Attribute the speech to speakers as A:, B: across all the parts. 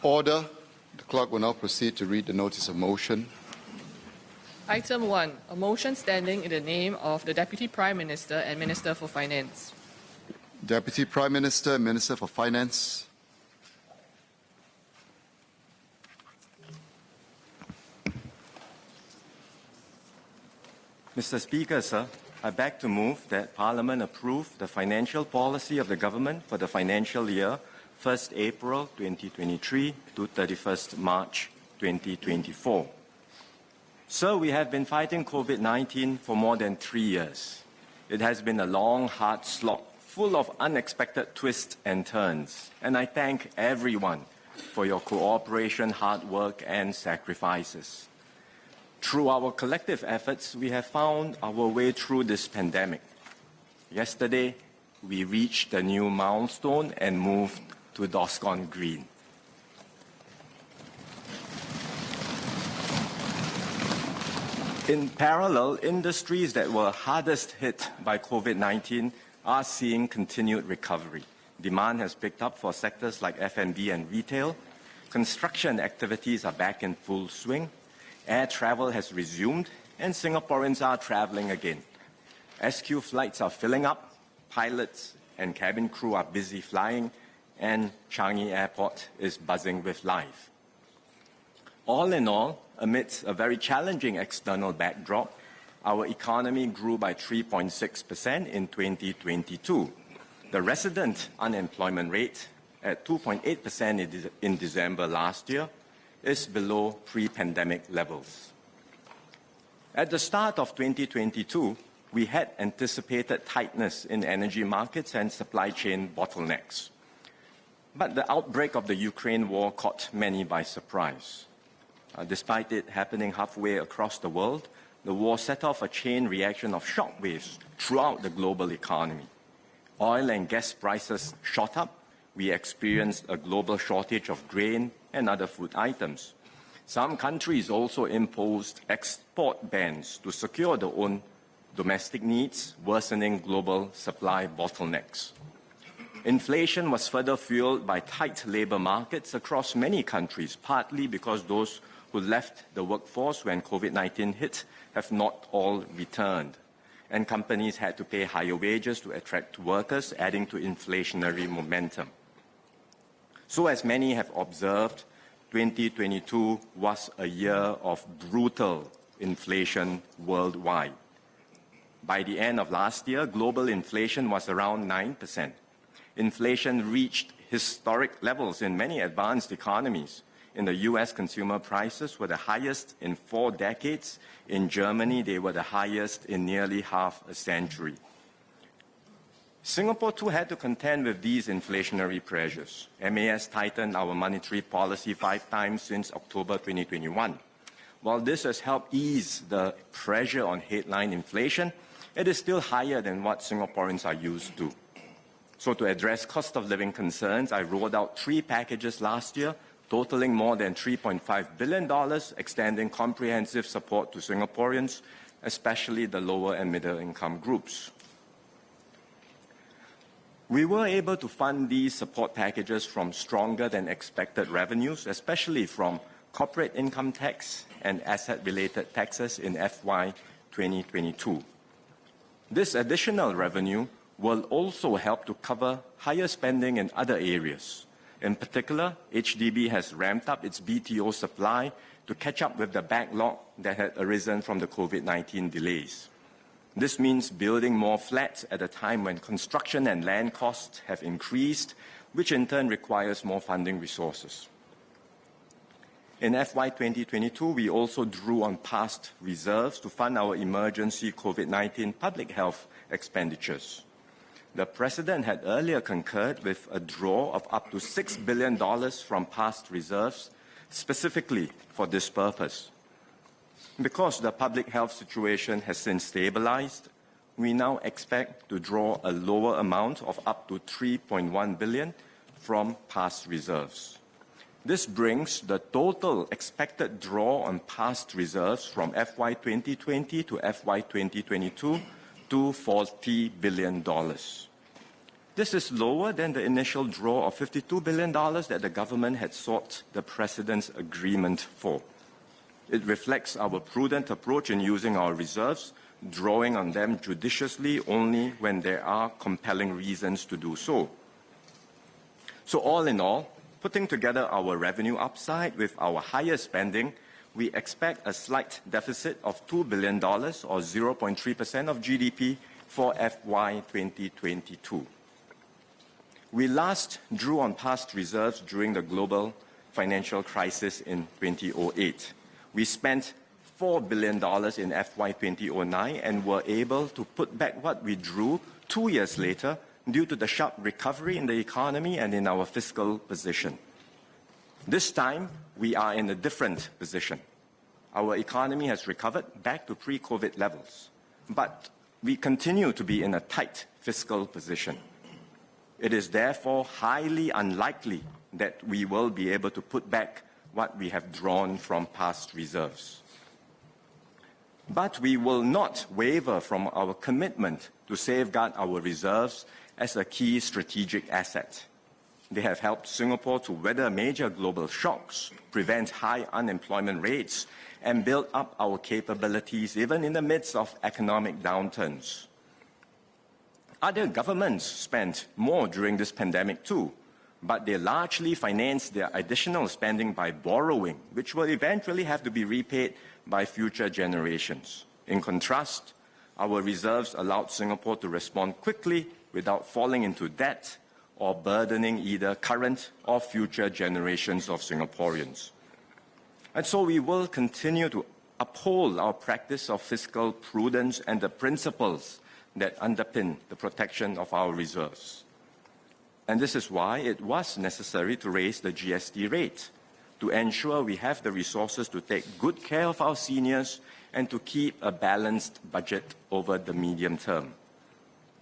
A: Order. The clerk will now proceed to read the notice of motion.
B: Item 1. A motion standing in the name of the Deputy Prime Minister and Minister for Finance.
A: Deputy Prime Minister and Minister for Finance.
C: Mr. Speaker, sir, I beg to move that Parliament approve the financial policy of the government for the financial year 1st April 2023 to 31st March 2024. Sir, we have been fighting COVID-19 for more than 3 years. It has been a long, hard slog, full of unexpected twists and turns, and I thank everyone for your cooperation, hard work, and sacrifices. Through our collective efforts, we have found our way through this pandemic. Yesterday, we reached a new milestone and moved to DOSCON Green. In parallel, industries that were hardest hit by COVID-19 are seeing continued recovery. Demand has picked up for sectors like F&B and retail. Construction activities are back in full swing. Air travel has resumed, and Singaporeans are traveling again. SQ flights are filling up, pilots and cabin crew are busy flying, and Changi Airport is buzzing with life. All in all, amidst a very challenging external backdrop, our economy grew by 3.6% in 2022. The resident unemployment rate at 2.8% in December last year is below pre-pandemic levels. At the start of 2022, we had anticipated tightness in energy markets and supply chain bottlenecks. But the outbreak of the Ukraine war caught many by surprise. Despite it happening halfway across the world, the war set off a chain reaction of shockwaves throughout the global economy. Oil and gas prices shot up. We experienced a global shortage of grain and other food items. Some countries also imposed export bans to secure their own domestic needs, worsening global supply bottlenecks. Inflation was further fueled by tight labor markets across many countries, partly because those who left the workforce when COVID-19 hit have not all returned, and companies had to pay higher wages to attract workers, adding to inflationary momentum. So as many have observed, 2022 was a year of brutal inflation worldwide. By the end of last year, global inflation was around 9%. Inflation reached historic levels in many advanced economies. In the US, consumer prices were the highest in 4 decades. In Germany, they were the highest in nearly half a century. Singapore too had to contend with these inflationary pressures. MAS tightened our monetary policy 5 times since October 2021. While this has helped ease the pressure on headline inflation, it is still higher than what Singaporeans are used to. So to address cost of living concerns, I rolled out 3 packages last year, totaling more than $3.5 billion, extending comprehensive support to Singaporeans, especially the lower and middle income groups. We were able to fund these support packages from stronger than expected revenues, especially from corporate income tax and asset-related taxes in FY 2022. This additional revenue will also help to cover higher spending in other areas. In particular, HDB has ramped up its BTO supply to catch up with the backlog that had arisen from the COVID-19 delays. This means building more flats at a time when construction and land costs have increased, which in turn requires more funding resources. In FY 2022, we also drew on past reserves to fund our emergency COVID-19 public health expenditures. The President had earlier concurred with a draw of up to $6 billion from past reserves, specifically for this purpose. Because the public health situation has since stabilized, we now expect to draw a lower amount of up to $3.1 billion from past reserves. This brings the total expected draw on past reserves from FY 2020 to FY 2022 to $40 billion. This is lower than the initial draw of $52 billion that the government had sought the President's agreement for. It reflects our prudent approach in using our reserves, drawing on them judiciously only when there are compelling reasons to do so. So all in all, putting together our revenue upside with our higher spending, we expect a slight deficit of $2 billion or 0.3% of GDP for FY 2022. We last drew on past reserves during the global financial crisis in 2008. We spent $4 billion in FY 2009 and were able to put back what we drew 2 years later due to the sharp recovery in the economy and in our fiscal position. This time, we are in a different position. Our economy has recovered back to pre-COVID levels, but we continue to be in a tight fiscal position. It is therefore highly unlikely that we will be able to put back what we have drawn from past reserves. But we will not waver from our commitment to safeguard our reserves as a key strategic asset. They have helped Singapore to weather major global shocks, prevent high unemployment rates, and build up our capabilities even in the midst of economic downturns. Other governments spent more during this pandemic too, but they largely financed their additional spending by borrowing, which will eventually have to be repaid by future generations. In contrast, our reserves allowed Singapore to respond quickly without falling into debt or burdening either current or future generations of Singaporeans. And so we will continue to uphold our practice of fiscal prudence and the principles that underpin the protection of our reserves. And this is why it was necessary to raise the GST rate, to ensure we have the resources to take good care of our seniors and to keep a balanced budget over the medium term.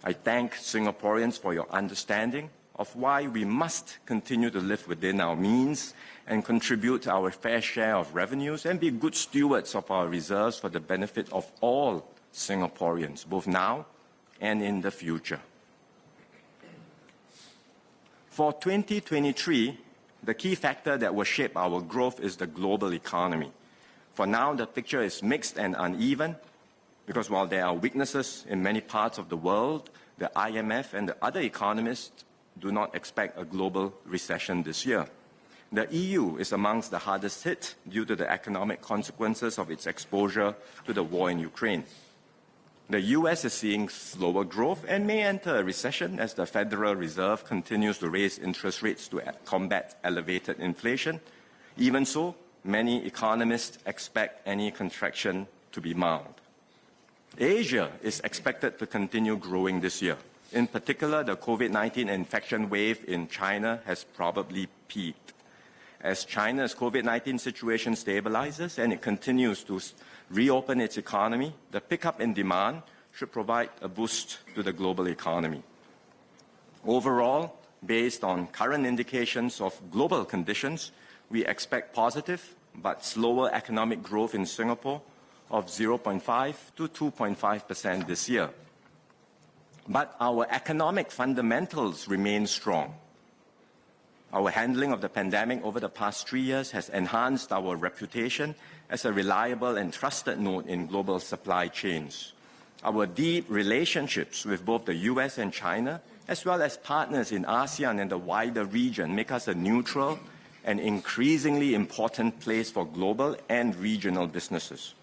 C: I thank Singaporeans for your understanding of why we must continue to live within our means and contribute our fair share of revenues and be good stewards of our reserves for the benefit of all Singaporeans, both now and in the future. For 2023, the key factor that will shape our growth is the global economy. For now, the picture is mixed and uneven because while there are weaknesses in many parts of the world, the IMF and the other economists do not expect a global recession this year. The EU is amongst the hardest hit due to the economic consequences of its exposure to the war in Ukraine. The US is seeing slower growth and may enter a recession as the Federal Reserve continues to raise interest rates to combat elevated inflation. Even so, many economists expect any contraction to be mild. Asia is expected to continue growing this year. In particular, the COVID-19 infection wave in China has probably peaked. As China's COVID-19 situation stabilizes and it continues to reopen its economy, the pickup in demand should provide a boost to the global economy. Overall, based on current indications of global conditions, we expect positive but slower economic growth in Singapore of 0.5 to 2.5% this year. But our economic fundamentals remain strong. Our handling of the pandemic over the past 3 years has enhanced our reputation as a reliable and trusted node in global supply chains. Our deep relationships with both the US and China, as well as partners in ASEAN and the wider region, make us a neutral and increasingly important place for global and regional businesses.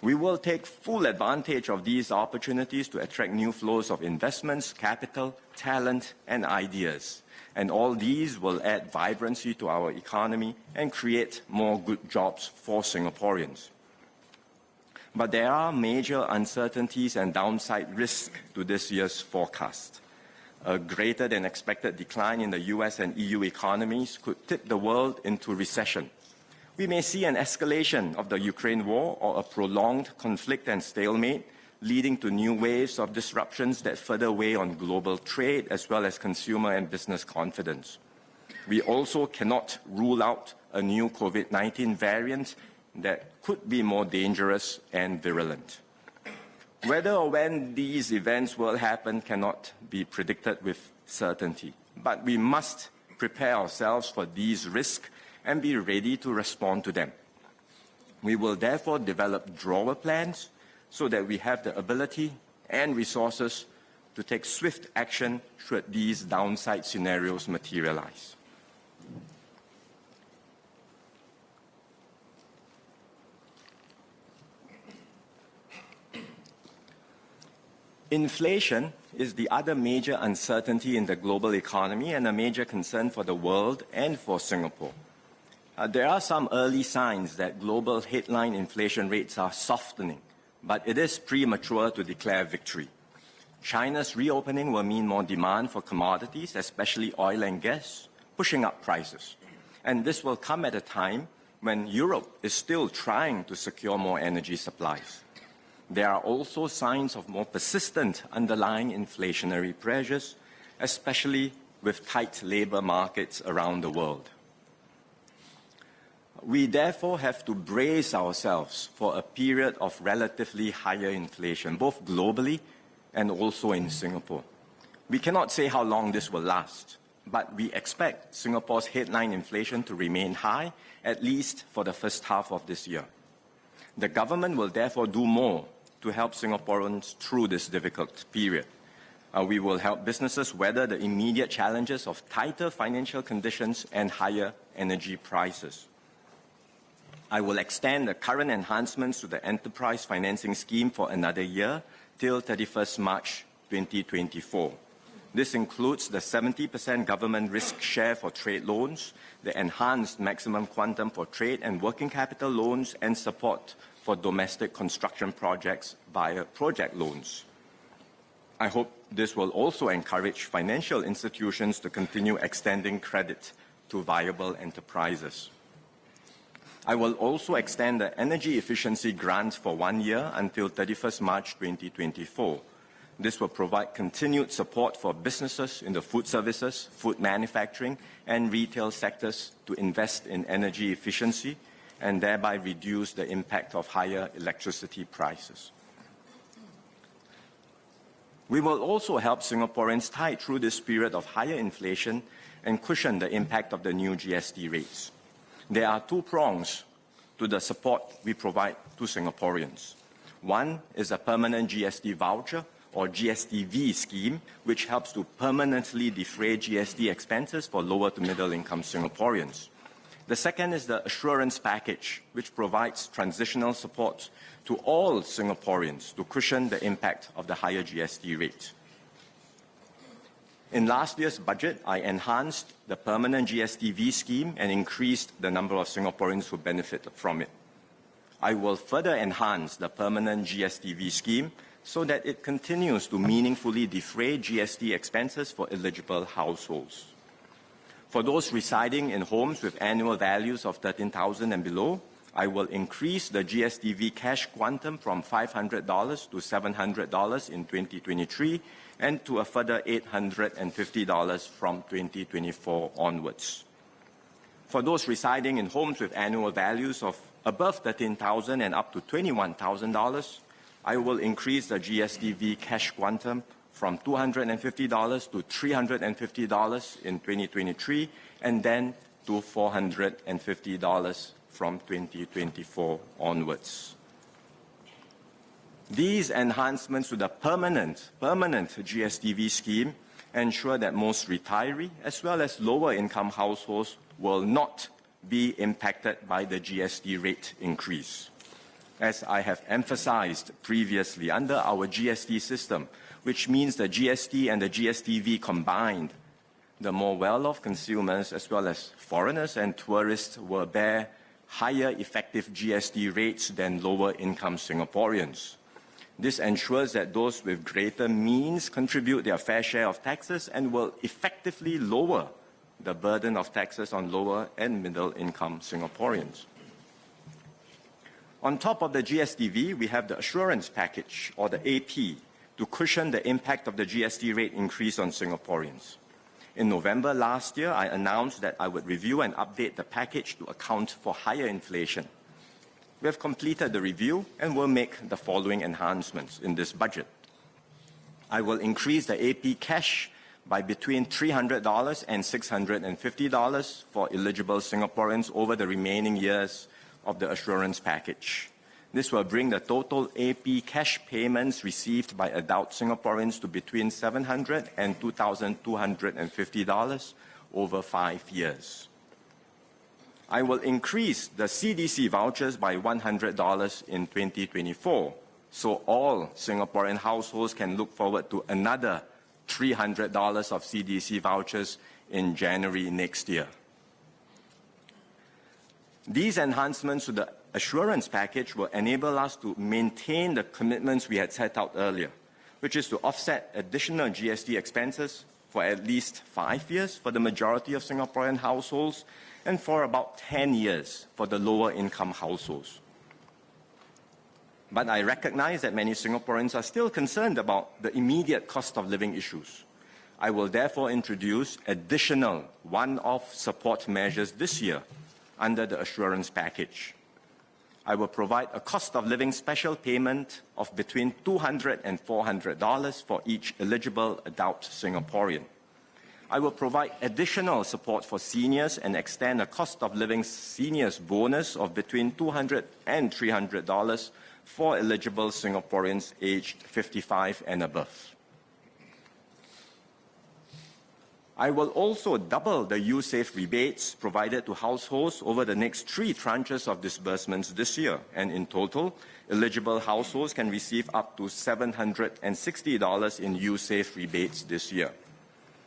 C: We will take full advantage of these opportunities to attract new flows of investments, capital, talent, and ideas. And all these will add vibrancy to our economy and create more good jobs for Singaporeans. But there are major uncertainties and downside risks to this year's forecast. A greater than expected decline in the US and EU economies could tip the world into recession. We may see an escalation of the Ukraine war or a prolonged conflict and stalemate, leading to new waves of disruptions that further weigh on global trade as well as consumer and business confidence. We also cannot rule out a new COVID-19 variant that could be more dangerous and virulent. Whether or when these events will happen cannot be predicted with certainty, but we must prepare ourselves for these risks and be ready to respond to them. We will therefore develop drawer plans so that we have the ability and resources to take swift action should these downside scenarios materialize. Inflation is the other major uncertainty in the global economy and a major concern for the world and for Singapore. There are some early signs that global headline inflation rates are softening, but it is premature to declare victory. China's reopening will mean more demand for commodities, especially oil and gas, pushing up prices. And this will come at a time when Europe is still trying to secure more energy supplies. There are also signs of more persistent underlying inflationary pressures, especially with tight labor markets around the world. We therefore have to brace ourselves for a period of relatively higher inflation, both globally and also in Singapore. We cannot say how long this will last, but we expect Singapore's headline inflation to remain high, at least for the first half of this year. The government will therefore do more to help Singaporeans through this difficult period. We will help businesses weather the immediate challenges of tighter financial conditions and higher energy prices. I will extend the current enhancements to the enterprise financing scheme for another year till 31st March 2024. This includes the 70% government risk share for trade loans, the enhanced maximum quantum for trade and working capital loans, and support for domestic construction projects via project loans. I hope this will also encourage financial institutions to continue extending credit to viable enterprises. I will also extend the energy efficiency grant for 1 year until 31st March 2024. This will provide continued support for businesses in the food services, food manufacturing, and retail sectors to invest in energy efficiency and thereby reduce the impact of higher electricity prices. We will also help Singaporeans tide through this period of higher inflation and cushion the impact of the new GST rates. There are two prongs to the support we provide to Singaporeans. One is a permanent GST voucher or GSTV scheme, which helps to permanently defray GST expenses for lower to middle income Singaporeans. The second is the assurance package, which provides transitional support to all Singaporeans to cushion the impact of the higher GST rate. In last year's budget, I enhanced the permanent GSTV scheme and increased the number of Singaporeans who benefit from it. I will further enhance the permanent GSTV scheme so that it continues to meaningfully defray GST expenses for eligible households. For those residing in homes with annual values of $13,000 and below, I will increase the GSTV cash quantum from $500 to $700 in 2023 and to a further $850 from 2024 onwards. For those residing in homes with annual values of above $13,000 and up to $21,000, I will increase the GSTV cash quantum from $250 to $350 in 2023 and then to $450 from 2024 onwards. These enhancements to the permanent GSTV scheme ensure that most retiree as well as lower income households will not be impacted by the GST rate increase. As I have emphasized previously, under our GST system, which means the GST and the GSTV combined, the more well-off consumers as well as foreigners and tourists will bear higher effective GST rates than lower income Singaporeans. This ensures that those with greater means contribute their fair share of taxes and will effectively lower the burden of taxes on lower and middle income Singaporeans. On top of the GSTV, we have the assurance package, or the AP, to cushion the impact of the GST rate increase on Singaporeans. In November last year, I announced that I would review and update the package to account for higher inflation. We have completed the review and will make the following enhancements in this budget. I will increase the AP cash by between $300 and $650 for eligible Singaporeans over the remaining years of the assurance package. This will bring the total AP cash payments received by adult Singaporeans to between $700 and $2,250 over 5 years. I will increase the CDC vouchers by $100 in 2024, so all Singaporean households can look forward to another $300 of CDC vouchers in January next year. These enhancements to the assurance package will enable us to maintain the commitments we had set out earlier, which is to offset additional GST expenses for at least 5 years for the majority of Singaporean households and for about 10 years for the lower income households. But I recognize that many Singaporeans are still concerned about the immediate cost of living issues. I will therefore introduce additional one-off support measures this year under the assurance package. I will provide a cost of living special payment of between $200 and $400 for each eligible adult Singaporean. I will provide additional support for seniors and extend a cost of living seniors bonus of between $200 and $300 for eligible Singaporeans aged 55 and above. I will also double the USAFE rebates provided to households over the next 3 tranches of disbursements this year, and in total, eligible households can receive up to $760 in USAFE rebates this year.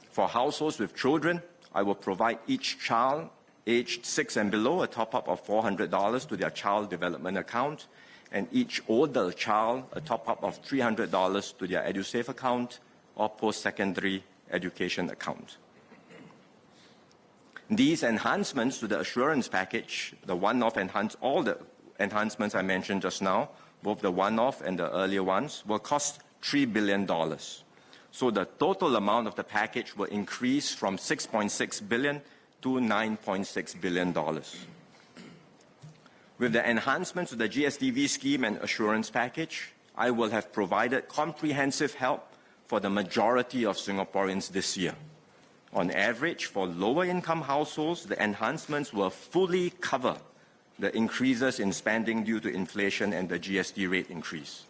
C: For households with children, I will provide each child aged 6 and below a top-up of $400 to their child development account, and each older child a top-up of $300 to their EduSafe account or post-secondary education account. These enhancements to the assurance package, the one-off all the enhancements I mentioned just now, both the one-off and the earlier ones, will cost $3 billion. So the total amount of the package will increase from $6.6 billion to $9.6 billion. With the enhancements to the GSTV scheme and assurance package, I will have provided comprehensive help for the majority of Singaporeans this year. On average, for lower-income households, the enhancements will fully cover the increases in spending due to inflation and the GST rate increase.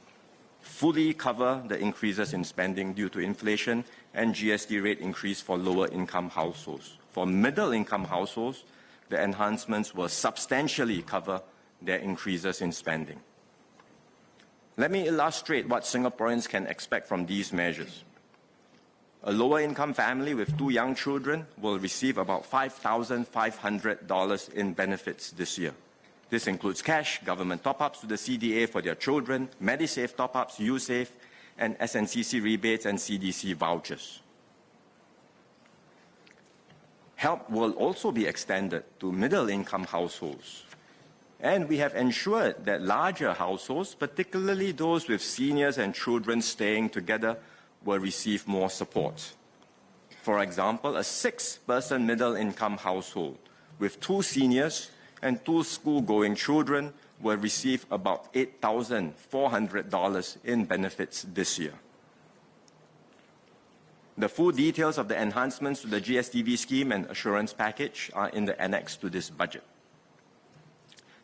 C: Fully cover the increases in spending due to inflation and GST rate increase for lower-income households. For middle-income households, the enhancements will substantially cover their increases in spending. Let me illustrate what Singaporeans can expect from these measures. A lower-income family with 2 young children will receive about $5,500 in benefits this year. This includes cash, government top-ups to the CDA for their children, MediSave top-ups, USAFE, and SNCC rebates and CDC vouchers. Help will also be extended to middle-income households. And we have ensured that larger households, particularly those with seniors and children staying together, will receive more support. For example, a 6-person middle-income household with 2 seniors and 2 school-going children will receive about $8,400 in benefits this year. The full details of the enhancements to the GSTV scheme and assurance package are in the annex to this budget.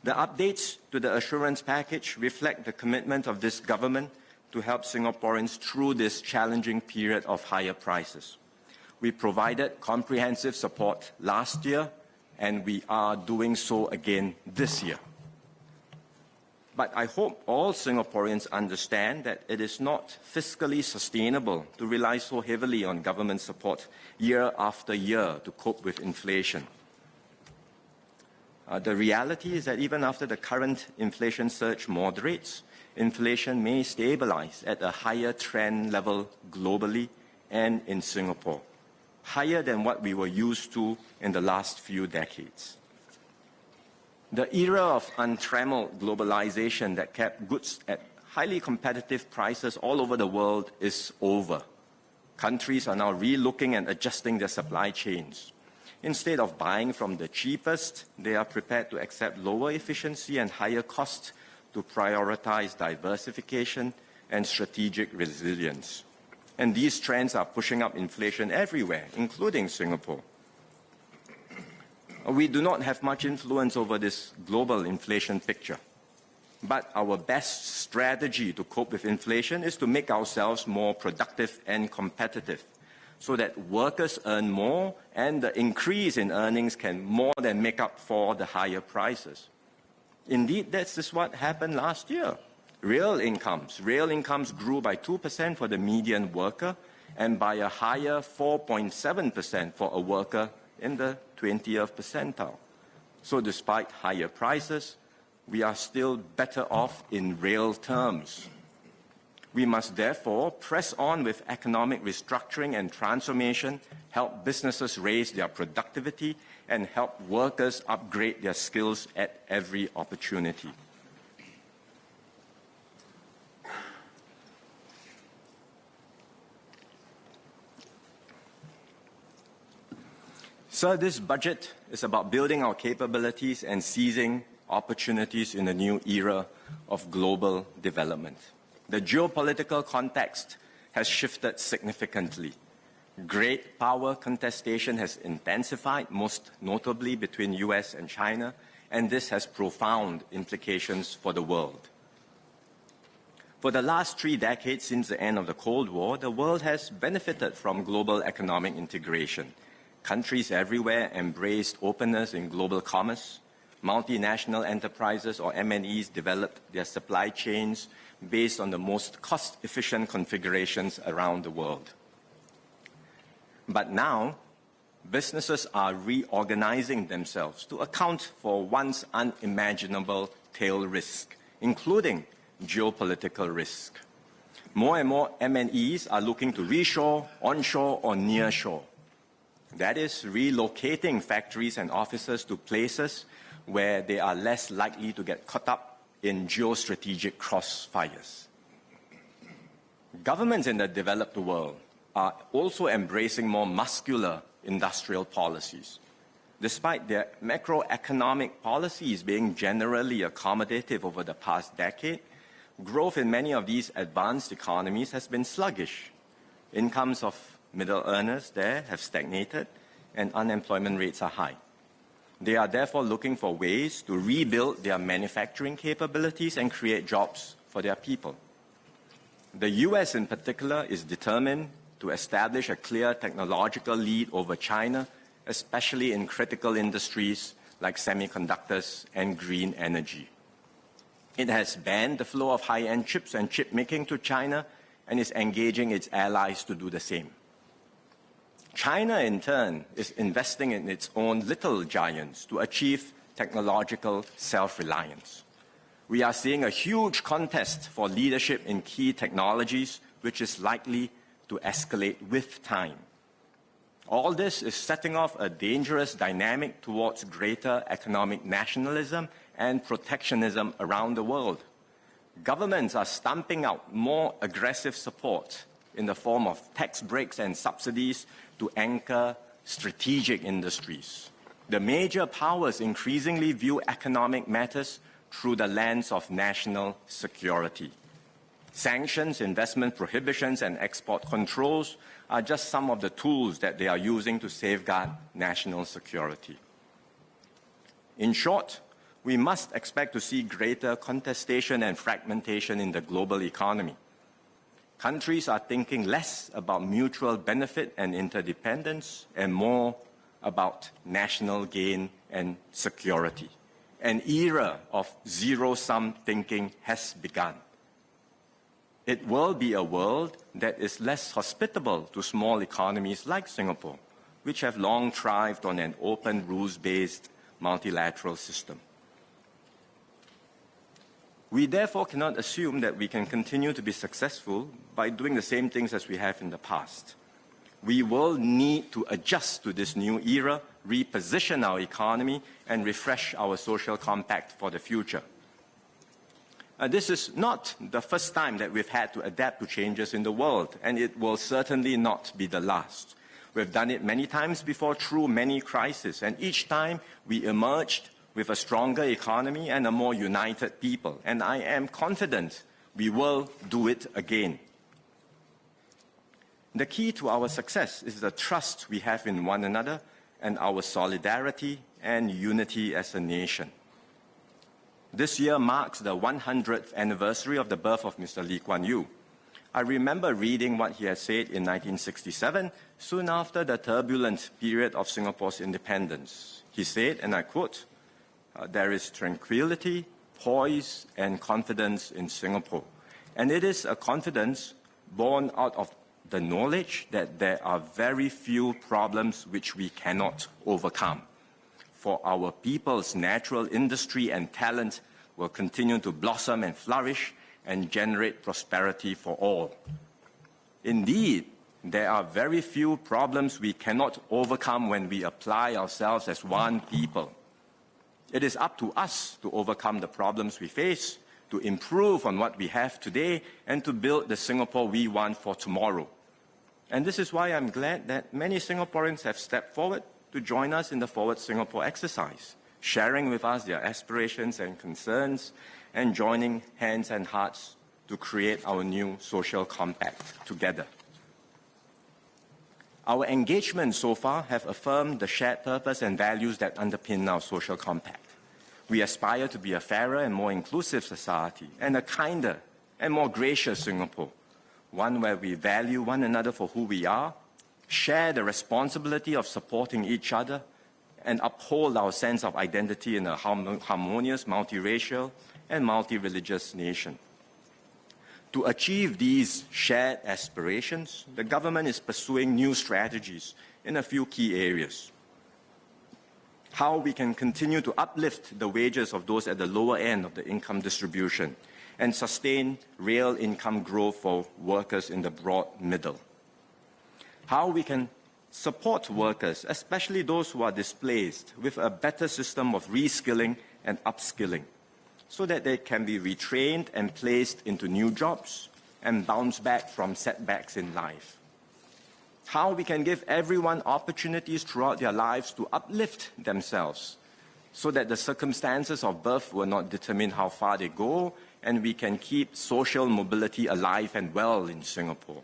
C: The updates to the assurance package reflect the commitment of this government to help Singaporeans through this challenging period of higher prices. We provided comprehensive support last year, and we are doing so again this year. But I hope all Singaporeans understand that it is not fiscally sustainable to rely so heavily on government support year after year to cope with inflation. The reality is that even after the current inflation surge moderates, inflation may stabilize at a higher trend level globally and in Singapore, higher than what we were used to in the last few decades. The era of untrammeled globalization that kept goods at highly competitive prices all over the world is over. Countries are now relooking and adjusting their supply chains. Instead of buying from the cheapest, they are prepared to accept lower efficiency and higher cost to prioritize diversification and strategic resilience. And these trends are pushing up inflation everywhere, including Singapore. We do not have much influence over this global inflation picture. But our best strategy to cope with inflation is to make ourselves more productive and competitive so that workers earn more and the increase in earnings can more than make up for the higher prices. Indeed, this is what happened last year. Real incomes grew by 2% for the median worker and by a higher 4.7% for a worker in the 20th percentile. So despite higher prices, we are still better off in real terms. We must therefore press on with economic restructuring and transformation, help businesses raise their productivity, and help workers upgrade their skills at every opportunity. So this budget is about building our capabilities and seizing opportunities in a new era of global development. The geopolitical context has shifted significantly. Great power contestation has intensified, most notably between US and China, and this has profound implications for the world. For the last 3 decades since the end of the Cold War, the world has benefited from global economic integration. Countries everywhere embraced openness in global commerce. Multinational enterprises, or MNEs, developed their supply chains based on the most cost-efficient configurations around the world. But now, businesses are reorganizing themselves to account for once unimaginable tail risk, including geopolitical risk. More and more MNEs are looking to reshore, onshore, or nearshore. That is, relocating factories and offices to places where they are less likely to get caught up in geostrategic crossfires. Governments in the developed world are also embracing more muscular industrial policies. Despite their macroeconomic policies being generally accommodative over the past decade, growth in many of these advanced economies has been sluggish. Incomes of middle earners there have stagnated and unemployment rates are high. They are therefore looking for ways to rebuild their manufacturing capabilities and create jobs for their people. The US in particular is determined to establish a clear technological lead over China, especially in critical industries like semiconductors and green energy. It has banned the flow of high-end chips and chip making to China and is engaging its allies to do the same. China, in turn, is investing in its own little giants to achieve technological self-reliance. We are seeing a huge contest for leadership in key technologies, which is likely to escalate with time. All this is setting off a dangerous dynamic towards greater economic nationalism and protectionism around the world. Governments are stamping out more aggressive support in the form of tax breaks and subsidies to anchor strategic industries. The major powers increasingly view economic matters through the lens of national security. Sanctions, investment prohibitions, and export controls are just some of the tools that they are using to safeguard national security. In short, we must expect to see greater contestation and fragmentation in the global economy. Countries are thinking less about mutual benefit and interdependence and more about national gain and security. An era of zero-sum thinking has begun. It will be a world that is less hospitable to small economies like Singapore, which have long thrived on an open, rules-based multilateral system. We therefore cannot assume that we can continue to be successful by doing the same things as we have in the past. We will need to adjust to this new era, reposition our economy, and refresh our social compact for the future. This is not the first time that we've had to adapt to changes in the world, and it will certainly not be the last. We've done it many times before through many crises, and each time we emerged with a stronger economy and a more united people. And I am confident we will do it again. The key to our success is the trust we have in one another and our solidarity and unity as a nation. This year marks the 100th anniversary of the birth of Mr. Lee Kuan Yew. I remember reading what he had said in 1967, soon after the turbulent period of Singapore's independence. He said, and I quote, "There is tranquility, poise, and confidence in Singapore. And it is a confidence born out of the knowledge that there are very few problems which we cannot overcome. For our people's natural industry and talent will continue to blossom and flourish and generate prosperity for all. Indeed, there are very few problems we cannot overcome when we apply ourselves as one people. It is up to us to overcome the problems we face, to improve on what we have today, and to build the Singapore we want for tomorrow." And this is why I'm glad that many Singaporeans have stepped forward to join us in the Forward Singapore exercise, sharing with us their aspirations and concerns, and joining hands and hearts to create our new social compact together. Our engagements so far have affirmed the shared purpose and values that underpin our social compact. We aspire to be a fairer and more inclusive society, and a kinder and more gracious Singapore, one where we value one another for who we are, share the responsibility of supporting each other, and uphold our sense of identity in a harmonious, multiracial, and multi-religious nation. To achieve these shared aspirations, the government is pursuing new strategies in a few key areas. How we can continue to uplift the wages of those at the lower end of the income distribution and sustain real income growth for workers in the broad middle. How we can support workers, especially those who are displaced, with a better system of reskilling and upskilling, so that they can be retrained and placed into new jobs and bounce back from setbacks in life. How we can give everyone opportunities throughout their lives to uplift themselves, so that the circumstances of birth will not determine how far they go, and we can keep social mobility alive and well in Singapore.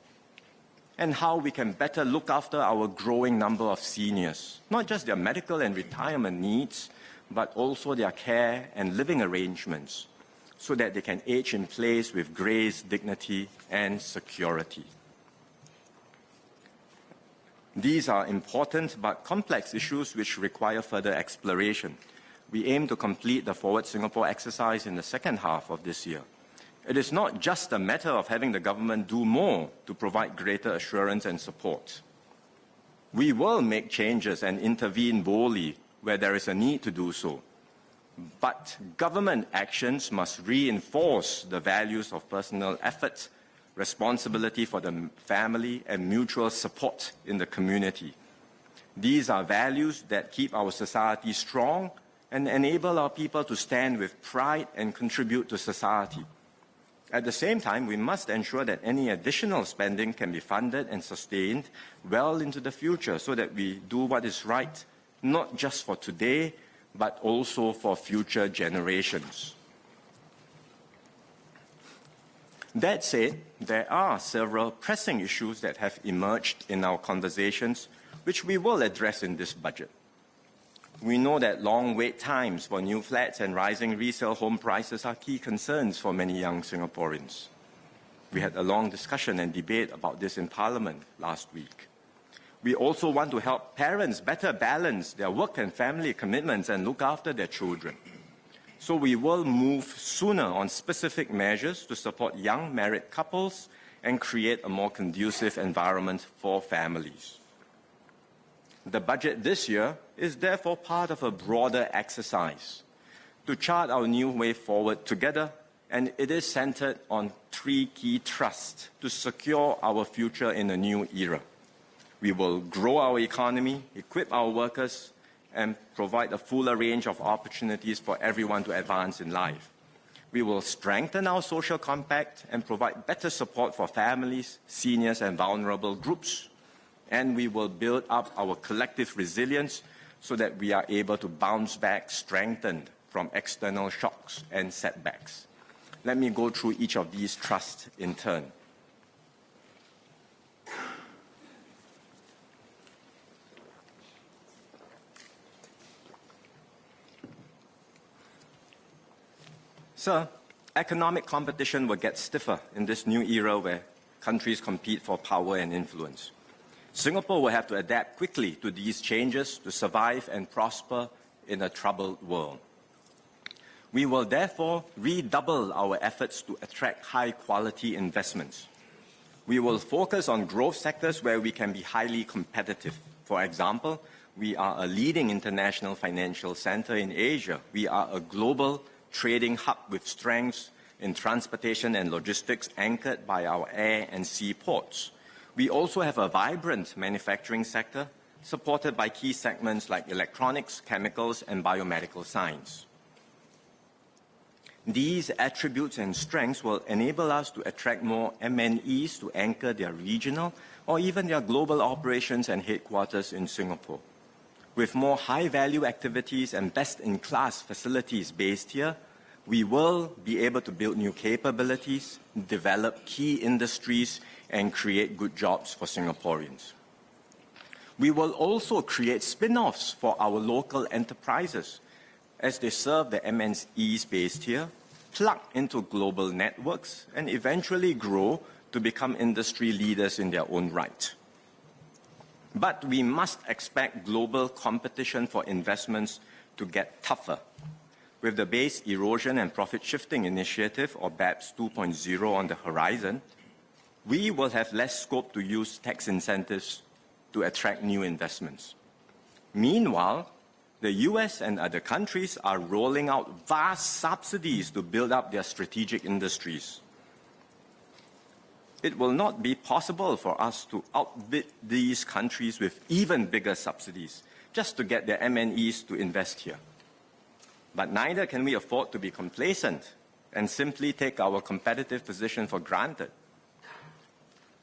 C: And how we can better look after our growing number of seniors, not just their medical and retirement needs, but also their care and living arrangements, so that they can age in place with grace, dignity, and security. These are important but complex issues which require further exploration. We aim to complete the Forward Singapore exercise in the second half of this year. It is not just a matter of having the government do more to provide greater assurance and support. We will make changes and intervene boldly where there is a need to do so. But government actions must reinforce the values of personal effort, responsibility for the family, and mutual support in the community. These are values that keep our society strong and enable our people to stand with pride and contribute to society. At the same time, we must ensure that any additional spending can be funded and sustained well into the future, so that we do what is right, not just for today, but also for future generations. That said, there are several pressing issues that have emerged in our conversations, which we will address in this budget. We know that long wait times for new flats and rising resale home prices are key concerns for many young Singaporeans. We had a long discussion and debate about this in Parliament last week. We also want to help parents better balance their work and family commitments and look after their children. So we will move sooner on specific measures to support young married couples and create a more conducive environment for families. The budget this year is therefore part of a broader exercise to chart our new way forward together, and it is centered on three key thrusts to secure our future in a new era. We will grow our economy, equip our workers, and provide a fuller range of opportunities for everyone to advance in life. We will strengthen our social compact and provide better support for families, seniors, and vulnerable groups. and we will build up our collective resilience so that we are able to bounce back strengthened from external shocks and setbacks. Let me go through each of these trusts in turn. Sir, economic competition will get stiffer in this new era where countries compete for power and influence. Singapore will have to adapt quickly to these changes to survive and prosper in a troubled world. We will therefore redouble our efforts to attract high-quality investments. We will focus on growth sectors where we can be highly competitive. For example, we are a leading international financial center in Asia. We are a global trading hub with strengths in transportation and logistics anchored by our air and sea ports. We also have a vibrant manufacturing sector supported by key segments like electronics, chemicals, and biomedical science. These attributes and strengths will enable us to attract more MNEs to anchor their regional or even their global operations and headquarters in Singapore. With more high-value activities and best-in-class facilities based here, we will be able to build new capabilities, develop key industries, and create good jobs for Singaporeans. We will also create spin-offs for our local enterprises as they serve the MNEs based here, plug into global networks, and eventually grow to become industry leaders in their own right. But we must expect global competition for investments to get tougher. With the Base Erosion and Profit Shifting Initiative, or BEPS 2.0, on the horizon, we will have less scope to use tax incentives to attract new investments. Meanwhile, the US and other countries are rolling out vast subsidies to build up their strategic industries. It will not be possible for us to outbid these countries with even bigger subsidies just to get their MNEs to invest here. But neither can we afford to be complacent and simply take our competitive position for granted.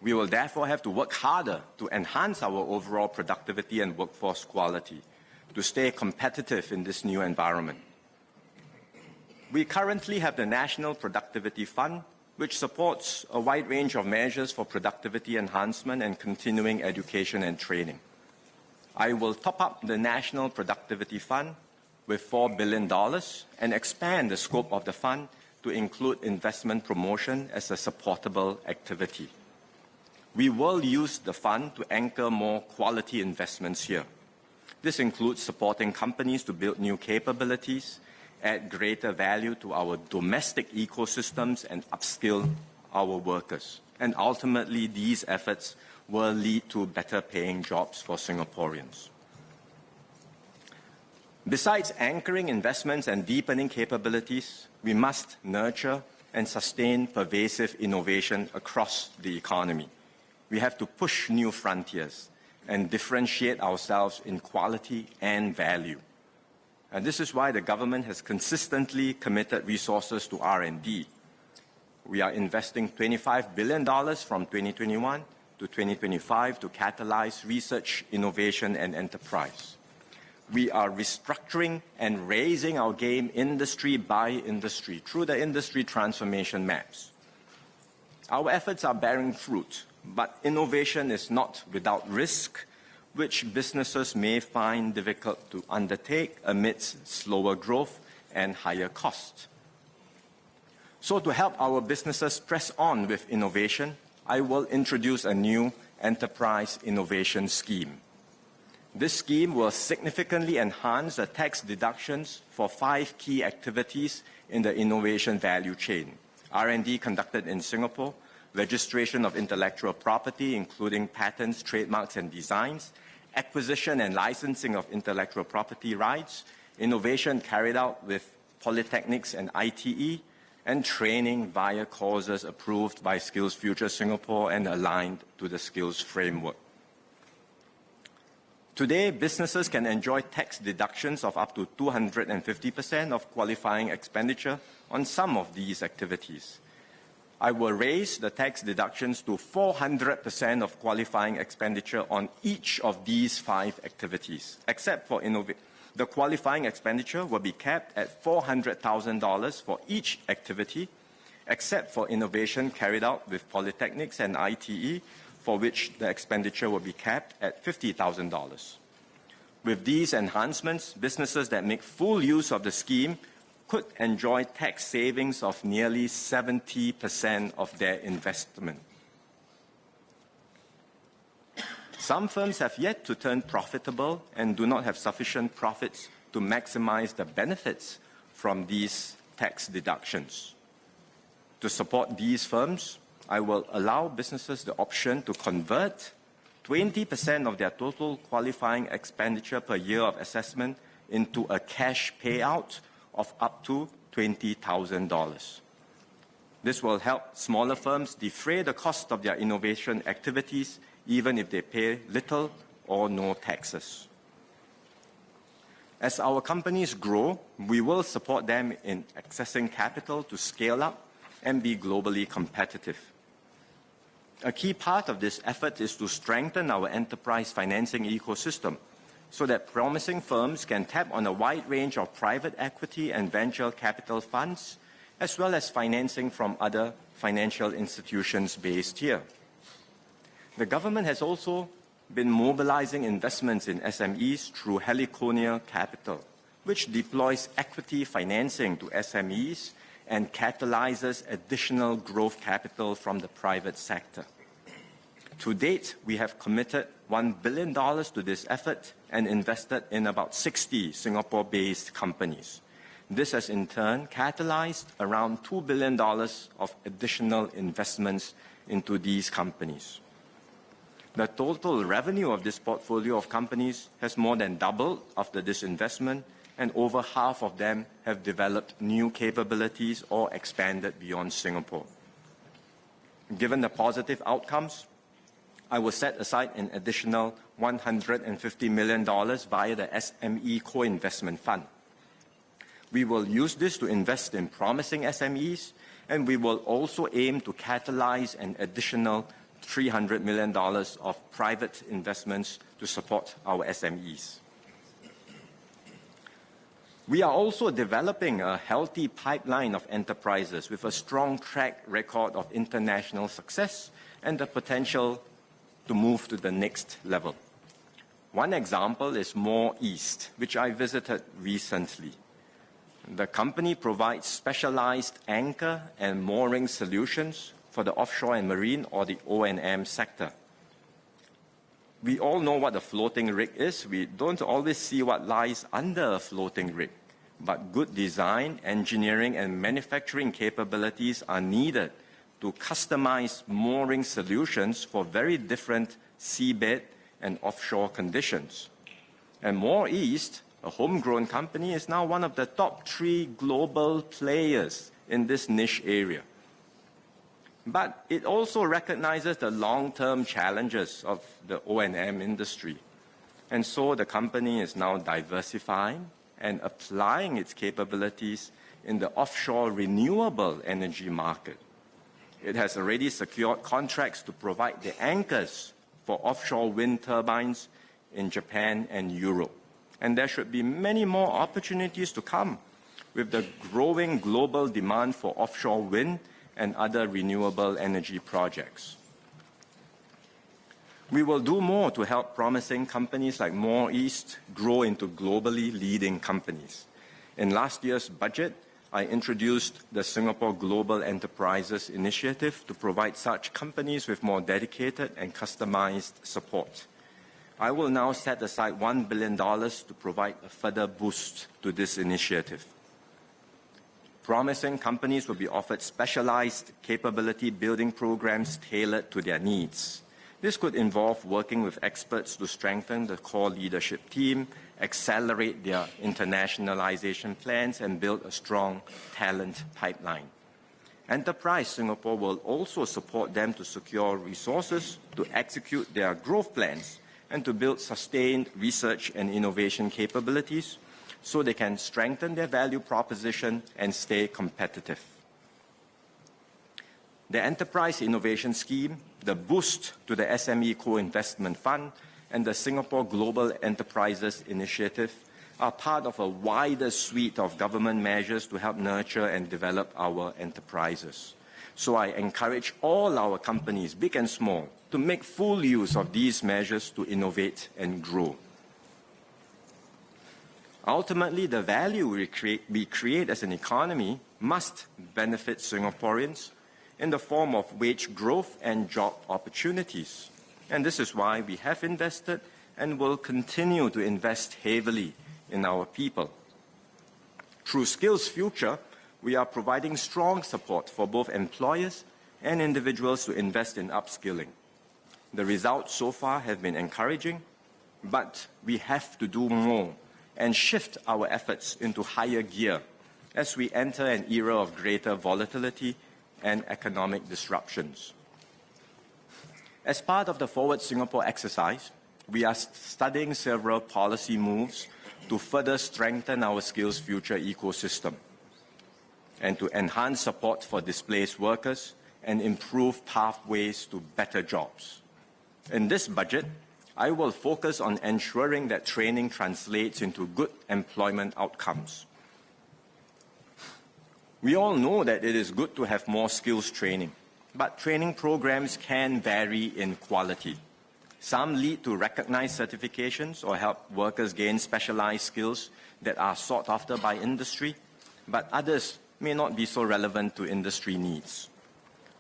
C: We will therefore have to work harder to enhance our overall productivity and workforce quality to stay competitive in this new environment. We currently have the National Productivity Fund, which supports a wide range of measures for productivity enhancement and continuing education and training. I will top up the National Productivity Fund with $4 billion and expand the scope of the fund to include investment promotion as a supportable activity. We will use the fund to anchor more quality investments here. This includes supporting companies to build new capabilities, add greater value to our domestic ecosystems, and upskill our workers. And ultimately, these efforts will lead to better paying jobs for Singaporeans. Besides anchoring investments and deepening capabilities, we must nurture and sustain pervasive innovation across the economy. We have to push new frontiers and differentiate ourselves in quality and value. And this is why the government has consistently committed resources to R&D. We are investing $25 billion from 2021 to 2025 to catalyze research, innovation, and enterprise. We are restructuring and raising our game industry by industry through the industry transformation maps. Our efforts are bearing fruit, but innovation is not without risk, which businesses may find difficult to undertake amidst slower growth and higher costs. So to help our businesses press on with innovation, I will introduce a new enterprise innovation scheme. This scheme will significantly enhance the tax deductions for 5 key activities in the innovation value chain: R&D conducted in Singapore, registration of intellectual property, including patents, trademarks, and designs, acquisition and licensing of intellectual property rights, innovation carried out with polytechnics and ITE, and training via courses approved by Skills Future Singapore and aligned to the skills framework. Today, businesses can enjoy tax deductions of up to 250% of qualifying expenditure on some of these activities. I will raise the tax deductions to 400% of qualifying expenditure on each of these 5 activities, except for innovation. The qualifying expenditure will be capped at $400,000 for each activity, except for innovation carried out with polytechnics and ITE, for which the expenditure will be capped at $50,000. With these enhancements, businesses that make full use of the scheme could enjoy tax savings of nearly 70% of their investment. Some firms have yet to turn profitable and do not have sufficient profits to maximize the benefits from these tax deductions. To support these firms, I will allow businesses the option to convert 20% of their total qualifying expenditure per year of assessment into a cash payout of up to $20,000. This will help smaller firms defray the cost of their innovation activities, even if they pay little or no taxes. As our companies grow, we will support them in accessing capital to scale up and be globally competitive. A key part of this effort is to strengthen our enterprise financing ecosystem so that promising firms can tap on a wide range of private equity and venture capital funds, as well as financing from other financial institutions based here. The government has also been mobilizing investments in SMEs through Heliconia Capital, which deploys equity financing to SMEs and catalyzes additional growth capital from the private sector. To date, we have committed $1 billion to this effort and invested in about 60 Singapore-based companies. This has in turn catalyzed around $2 billion of additional investments into these companies. The total revenue of this portfolio of companies has more than doubled after this investment, and over half of them have developed new capabilities or expanded beyond Singapore. Given the positive outcomes, I will set aside an additional $150 million via the SME Co-Investment Fund. We will use this to invest in promising SMEs, and we will also aim to catalyze an additional $300 million of private investments to support our SMEs. We are also developing a healthy pipeline of enterprises with a strong track record of international success and the potential to move to the next level. One example is More East, which I visited recently. The company provides specialized anchor and mooring solutions for the offshore and marine, or the O&M sector. We all know what a floating rig is. We don't always see what lies under a floating rig. But good design, engineering, and manufacturing capabilities are needed to customize mooring solutions for very different seabed and offshore conditions. And More East, a homegrown company, is now one of the top 3 global players in this niche area. But it also recognizes the long-term challenges of the O&M industry. And so the company is now diversifying and applying its capabilities in the offshore renewable energy market. It has already secured contracts to provide the anchors for offshore wind turbines in Japan and Europe. And there should be many more opportunities to come with the growing global demand for offshore wind and other renewable energy projects. We will do more to help promising companies like More East grow into globally leading companies. In last year's budget, I introduced the Singapore Global Enterprises Initiative to provide such companies with more dedicated and customized support. I will now set aside $1 billion to provide a further boost to this initiative. Promising companies will be offered specialized capability building programs tailored to their needs. This could involve working with experts to strengthen the core leadership team, accelerate their internationalization plans, and build a strong talent pipeline. Enterprise Singapore will also support them to secure resources to execute their growth plans and to build sustained research and innovation capabilities so they can strengthen their value proposition and stay competitive. The Enterprise Innovation Scheme, the boost to the SME Co-Investment Fund, and the Singapore Global Enterprises Initiative are part of a wider suite of government measures to help nurture and develop our enterprises. So I encourage all our companies, big and small, to make full use of these measures to innovate and grow. Ultimately, the value we create as an economy must benefit Singaporeans in the form of wage growth and job opportunities. And this is why we have invested and will continue to invest heavily in our people. Through Skills Future, we are providing strong support for both employers and individuals to invest in upskilling. The results so far have been encouraging, but we have to do more and shift our efforts into higher gear as we enter an era of greater volatility and economic disruptions. As part of the Forward Singapore exercise, we are studying several policy moves to further strengthen our Skills Future ecosystem and to enhance support for displaced workers and improve pathways to better jobs. In this budget, I will focus on ensuring that training translates into good employment outcomes. We all know that it is good to have more skills training, but training programs can vary in quality. Some lead to recognized certifications or help workers gain specialized skills that are sought after by industry, but others may not be so relevant to industry needs.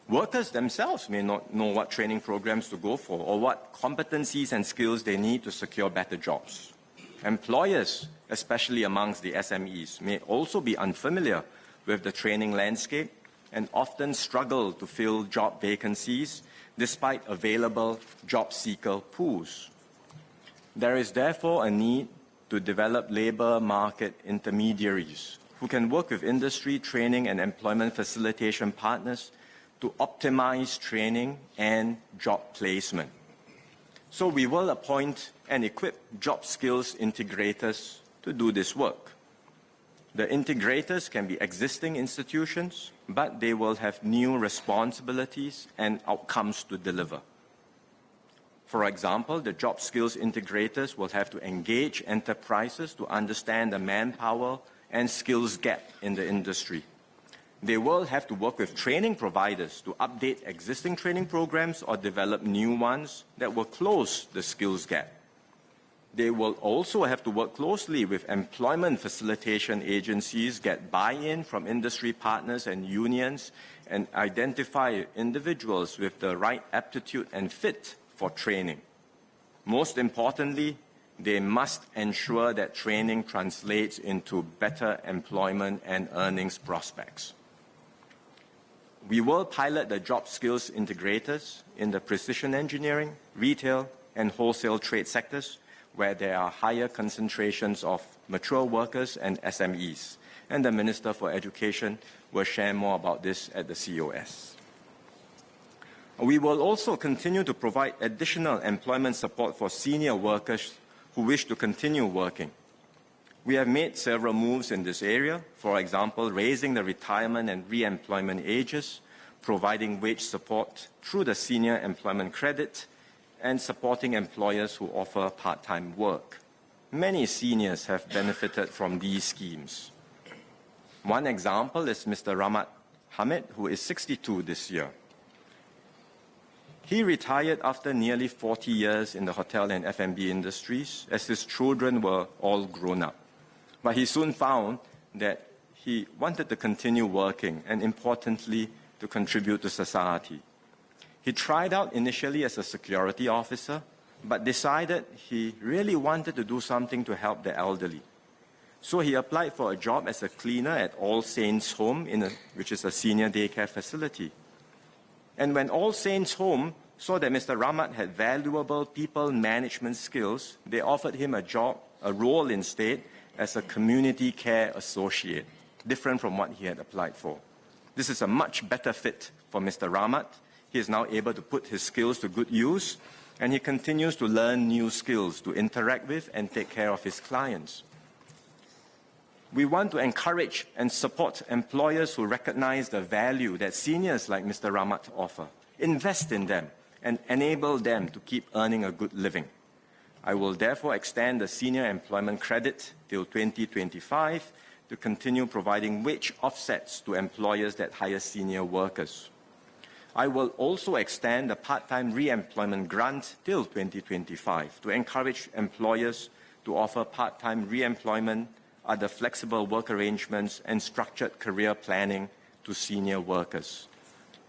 C: Workers themselves may not know what training programs to go for or what competencies and skills they need to secure better jobs. Employers, especially amongst the SMEs, may also be unfamiliar with the training landscape and often struggle to fill job vacancies despite available job seeker pools. There is therefore a need to develop labor market intermediaries who can work with industry, training and employment facilitation partners to optimize training and job placement. So we will appoint and equip job skills integrators to do this work. The integrators can be existing institutions, but they will have new responsibilities and outcomes to deliver. For example, the job skills integrators will have to engage enterprises to understand the manpower and skills gap in the industry. They will have to work with training providers to update existing training programs or develop new ones that will close the skills gap. They will also have to work closely with employment facilitation agencies, get buy-in from industry partners and unions, and identify individuals with the right aptitude and fit for training. Most importantly, they must ensure that training translates into better employment and earnings prospects. We will pilot the job skills integrators in the precision engineering, retail, and wholesale trade sectors where there are higher concentrations of mature workers and SMEs. And the Minister for Education will share more about this at the COS. We will also continue to provide additional employment support for senior workers who wish to continue working. We have made several moves in this area, for example, raising the retirement and re-employment ages, providing wage support through the Senior Employment Credit, and supporting employers who offer part-time work. Many seniors have benefited from these schemes. One example is Mr. Rahmat Hamid, who is 62 this year. He retired after nearly 40 years in the hotel and F&B industries as his children were all grown up. But he soon found that he wanted to continue working and, importantly, to contribute to society. He tried out initially as a security officer, but decided he really wanted to do something to help the elderly. So he applied for a job as a cleaner at All Saints Home, which is a senior daycare facility. And when All Saints Home saw that Mr. Rahmat had valuable people management skills, they offered him a role instead as a community care associate, different from what he had applied for. This is a much better fit for Mr. Rahmat. He is now able to put his skills to good use, and he continues to learn new skills to interact with and take care of his clients. We want to encourage and support employers who recognize the value that seniors like Mr. Rahmat offer, invest in them, and enable them to keep earning a good living. I will therefore extend the senior employment credit till 2025 to continue providing wage offsets to employers that hire senior workers. I will also extend the part-time re-employment grant till 2025 to encourage employers to offer part-time re-employment, other flexible work arrangements, and structured career planning to senior workers.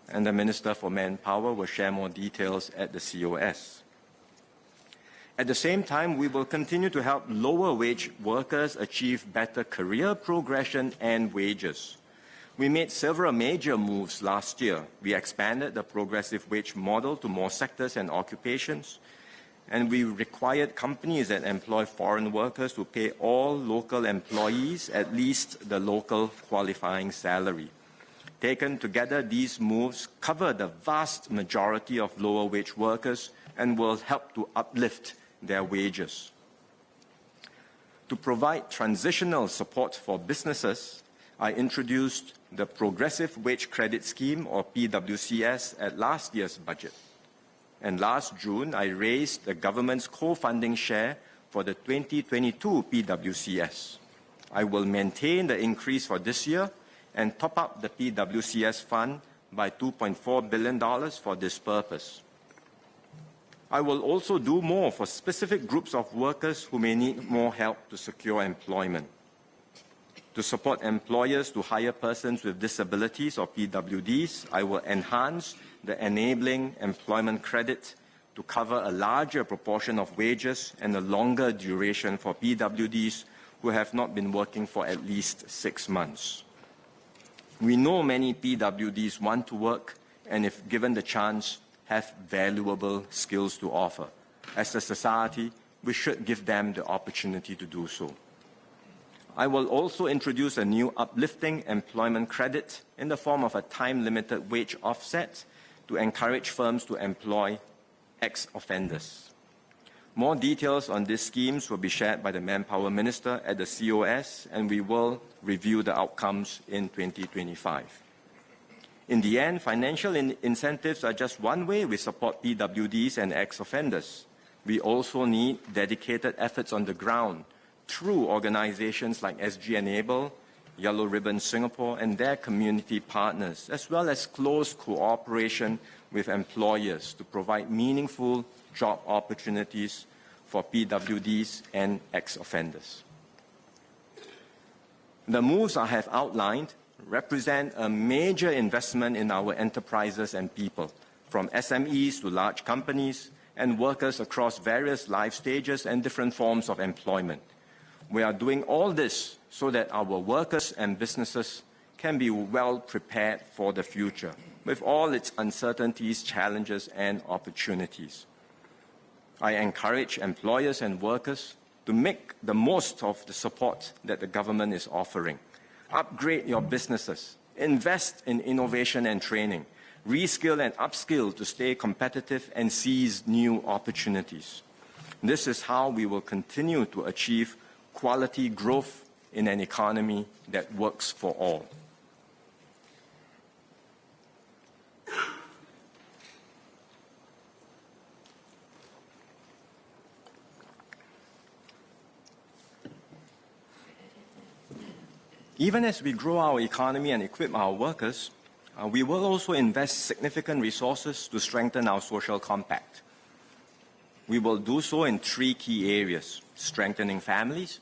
C: And the Minister for Manpower will share more details at the COS. At the same time, we will continue to help lower-wage workers achieve better career progression and wages. We made several major moves last year. We expanded the progressive wage model to more sectors and occupations, and we required companies that employ foreign workers to pay all local employees at least the local qualifying salary. Taken together, these moves cover the vast majority of lower-wage workers and will help to uplift their wages. To provide transitional support for businesses, I introduced the Progressive Wage Credit Scheme, or PWCS, at last year's budget. And last June, I raised the government's co-funding share for the 2022 PWCS. I will maintain the increase for this year and top up the PWCS fund by $2.4 billion for this purpose. I will also do more for specific groups of workers who may need more help to secure employment. To support employers to hire persons with disabilities, or PWDs, I will enhance the enabling employment credit to cover a larger proportion of wages and a longer duration for PWDs who have not been working for at least 6 months. We know many PWDs want to work and, if given the chance, have valuable skills to offer. As a society, we should give them the opportunity to do so. I will also introduce a new uplifting employment credit in the form of a time-limited wage offset to encourage firms to employ ex-offenders. More details on these schemes will be shared by the Manpower Minister at the COS, and we will review the outcomes in 2025. In the end, financial incentives are just one way we support PWDs and ex-offenders. We also need dedicated efforts on the ground through organizations like SG Enable, Yellow Ribbon Singapore, and their community partners, as well as close cooperation with employers to provide meaningful job opportunities for PWDs and ex-offenders. The moves I have outlined represent a major investment in our enterprises and people, from SMEs to large companies and workers across various life stages and different forms of employment. We are doing all this so that our workers and businesses can be well prepared for the future, with all its uncertainties, challenges, and opportunities. I encourage employers and workers to make the most of the support that the government is offering. Upgrade your businesses, invest in innovation and training, reskill and upskill to stay competitive and seize new opportunities. This is how we will continue to achieve quality growth in an economy that works for all. Even as we grow our economy and equip our workers, we will also invest significant resources to strengthen our social compact. We will do so in 3 key areas: strengthening families,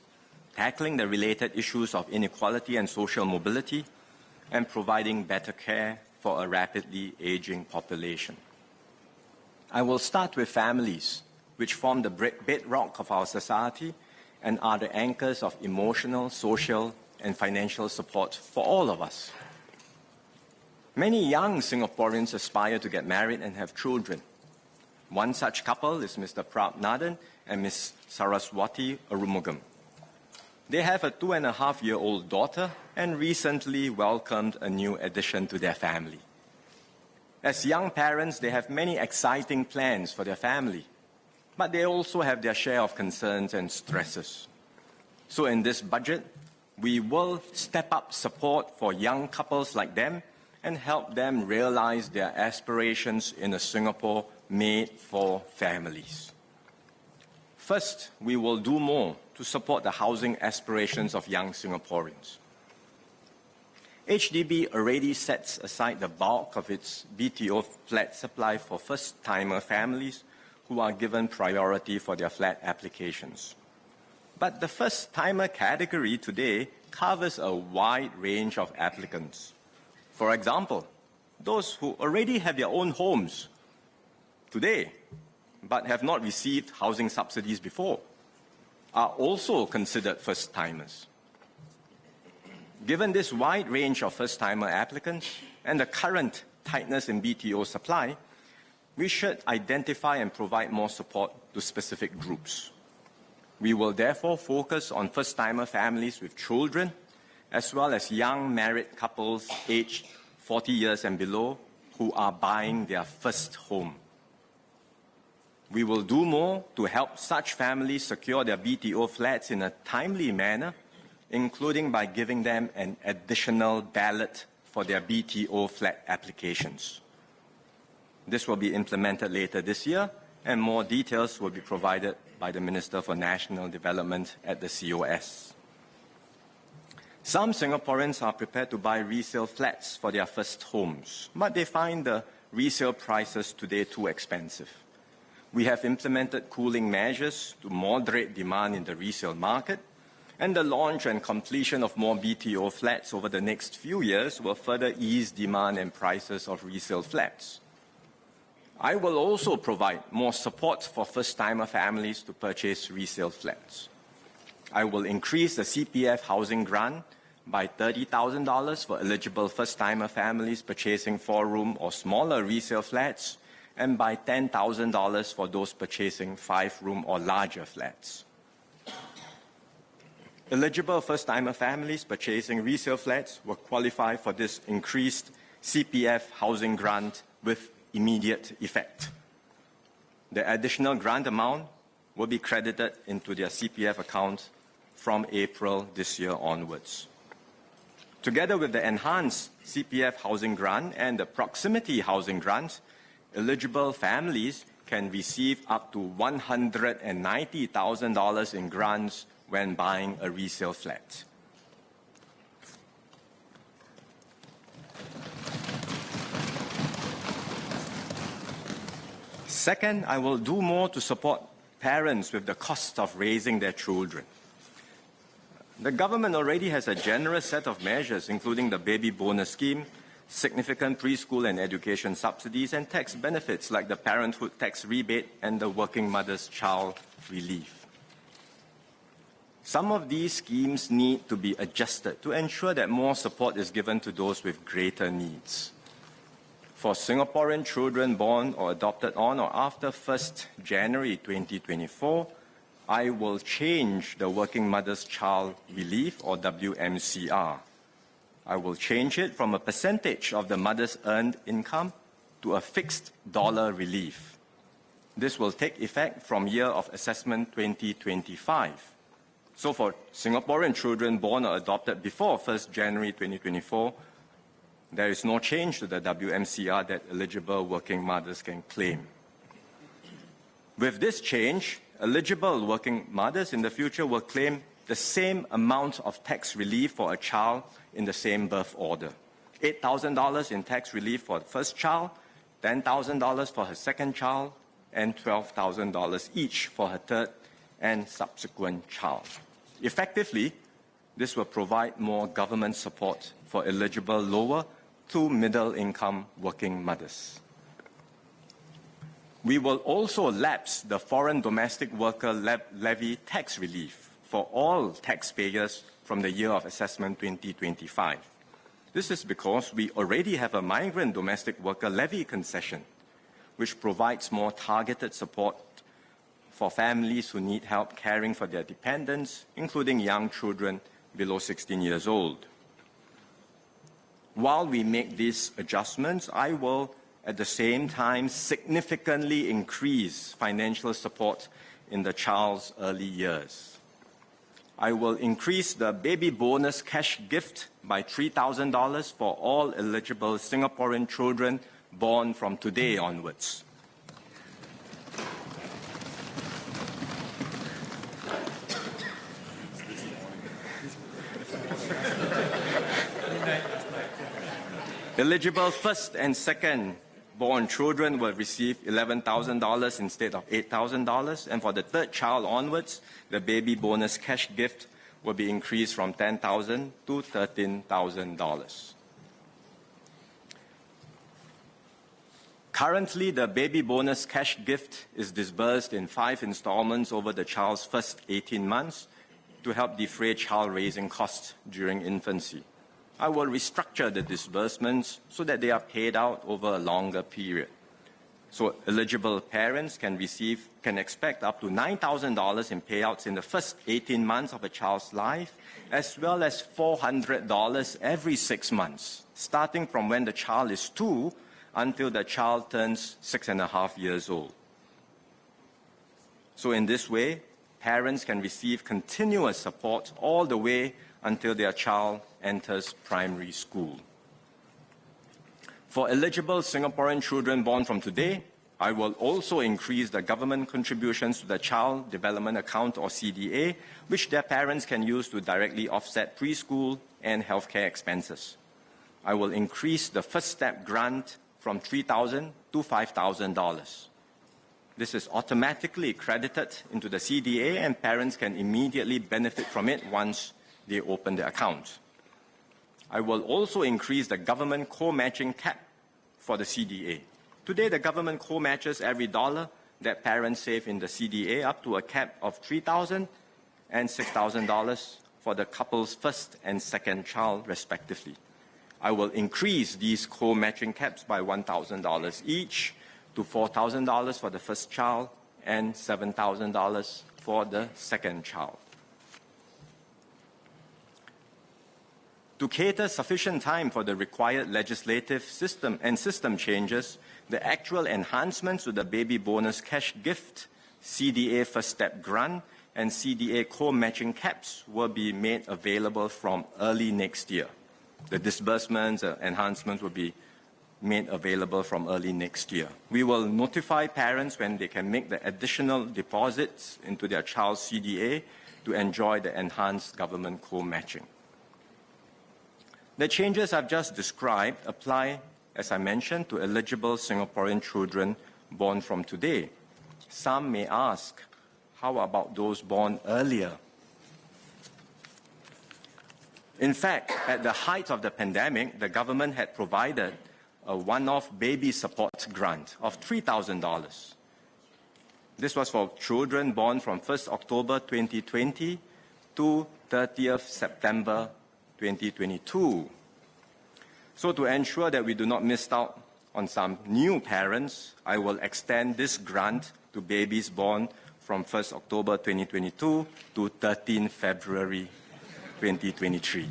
C: tackling the related issues of inequality and social mobility, and providing better care for a rapidly aging population. I will start with families, which form the bedrock of our society and are the anchors of emotional, social, and financial support for all of us. Many young Singaporeans aspire to get married and have children. One such couple is Mr. Prab Nathan and Ms. Saraswati Arumugam. They have a 2.5-year-old daughter and recently welcomed a new addition to their family. As young parents, they have many exciting plans for their family, but they also have their share of concerns and stresses. So in this budget, we will step up support for young couples like them and help them realize their aspirations in a Singapore made for families. First, we will do more to support the housing aspirations of young Singaporeans. HDB already sets aside the bulk of its BTO flat supply for first-timer families who are given priority for their flat applications. But the first-timer category today covers a wide range of applicants. For example, those who already have their own homes today but have not received housing subsidies before are also considered first-timers. Given this wide range of first-timer applicants and the current tightness in BTO supply, we should identify and provide more support to specific groups. We will therefore focus on first-timer families with children, as well as young married couples aged 40 years and below who are buying their first home. We will do more to help such families secure their BTO flats in a timely manner, including by giving them an additional ballot for their BTO flat applications. This will be implemented later this year, and more details will be provided by the Minister for National Development at the COS. Some Singaporeans are prepared to buy resale flats for their first homes, but they find the resale prices today too expensive. We have implemented cooling measures to moderate demand in the resale market, and the launch and completion of more BTO flats over the next few years will further ease demand and prices of resale flats. I will also provide more support for first-timer families to purchase resale flats. I will increase the CPF housing grant by $30,000 for eligible first-timer families purchasing 4-room or smaller resale flats, and by $10,000 for those purchasing 5-room or larger flats. Eligible first-timer families purchasing resale flats will qualify for this increased CPF housing grant with immediate effect. The additional grant amount will be credited into their CPF account from April this year onwards. Together with the enhanced CPF housing grant and the proximity housing grant, eligible families can receive up to $190,000 in grants when buying a resale flat. Second, I will do more to support parents with the cost of raising their children. The government already has a generous set of measures, including the baby bonus scheme, significant preschool and education subsidies, and tax benefits like the parenthood tax rebate and the working mother's child relief. Some of these schemes need to be adjusted to ensure that more support is given to those with greater needs. For Singaporean children born or adopted on or after 1st January 2024, I will change the Working Mother's Child Relief, or WMCR. I will change it from a percentage of the mother's earned income to a fixed dollar relief. This will take effect from year of assessment 2025. So for Singaporean children born or adopted before 1st January 2024, there is no change to the WMCR that eligible working mothers can claim. With this change, eligible working mothers in the future will claim the same amount of tax relief for a child in the same birth order. $8,000 in tax relief for the first child, $10,000 for her second child, and $12,000 each for her third and subsequent child. Effectively, this will provide more government support for eligible lower to middle-income working mothers. We will also lapse the foreign domestic worker levy tax relief for all taxpayers from the year of assessment 2025. This is because we already have a migrant domestic worker levy concession, which provides more targeted support for families who need help caring for their dependents, including young children below 16 years old. While we make these adjustments, I will at the same time significantly increase financial support in the child's early years. I will increase the baby bonus cash gift by $3,000 for all eligible Singaporean children born from today onwards. Eligible first and second born children will receive $11,000 instead of $8,000, and for the third child onwards, the baby bonus cash gift will be increased from $10,000 to $13,000. Currently, the baby bonus cash gift is disbursed in 5 installments over the child's first 18 months to help defray child raising costs during infancy. I will restructure the disbursements so that they are paid out over a longer period. So eligible parents can expect up to $9,000 in payouts in the first 18 months of a child's life, as well as $400 every 6 months, starting from when the child is 2 until the child turns 6.5 years old. So in this way, parents can receive continuous support all the way until their child enters primary school. For eligible Singaporean children born from today, I will also increase the government contributions to the Child Development Account, or CDA, which their parents can use to directly offset preschool and healthcare expenses. I will increase the first step grant from $3,000 to $5,000. This is automatically credited into the CDA, and parents can immediately benefit from it once they open the account. I will also increase the government co-matching cap for the CDA. Today, the government co-matches every dollar that parents save in the CDA up to a cap of $3,000 and $6,000 for the couple's first and second child, respectively. I will increase these co-matching caps by $1,000 each to $4,000 for the first child and $7,000 for the second child. To cater sufficient time for the required legislative system changes, the actual enhancements to the baby bonus cash gift, CDA first step grant, and CDA co-matching caps will be made available from early next year. The disbursements, enhancements will be made available from early next year. We will notify parents when they can make the additional deposits into their child's CDA to enjoy the enhanced government co-matching. The changes I've just described apply, as I mentioned, to eligible Singaporean children born from today. Some may ask, how about those born earlier? In fact, at the height of the pandemic, the government had provided a one-off baby support grant of $3,000. This was for children born from 1st October 2020 to 30th September 2022. So to ensure that we do not miss out on some new parents, I will extend this grant to babies born from 1st October 2022 to 13 February 2023.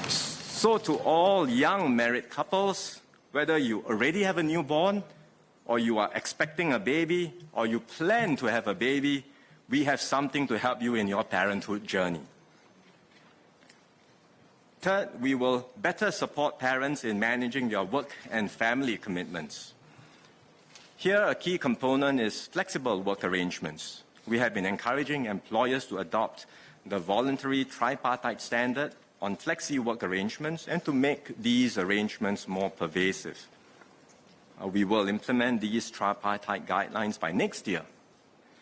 C: So to all young married couples, whether you already have a newborn, or you are expecting a baby, or you plan to have a baby, we have something to help you in your parenthood journey. Third, we will better support parents in managing their work and family commitments. Here, a key component is flexible work arrangements. We have been encouraging employers to adopt the voluntary tripartite standard on flexi work arrangements and to make these arrangements more pervasive. We will implement these tripartite guidelines by next year,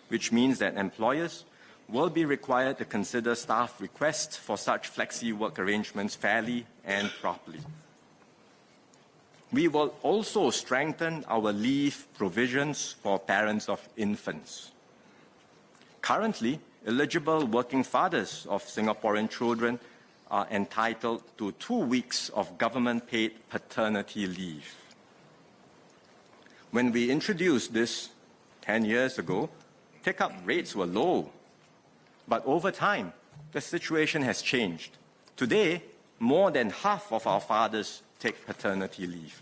C: which means that employers will be required to consider staff requests for such flexi work arrangements fairly and properly. We will also strengthen our leave provisions for parents of infants. Currently, eligible working fathers of Singaporean children are entitled to 2 weeks of government-paid paternity leave. When we introduced this 10 years ago, take-up rates were low. But over time, the situation has changed. Today, more than half of our fathers take paternity leave.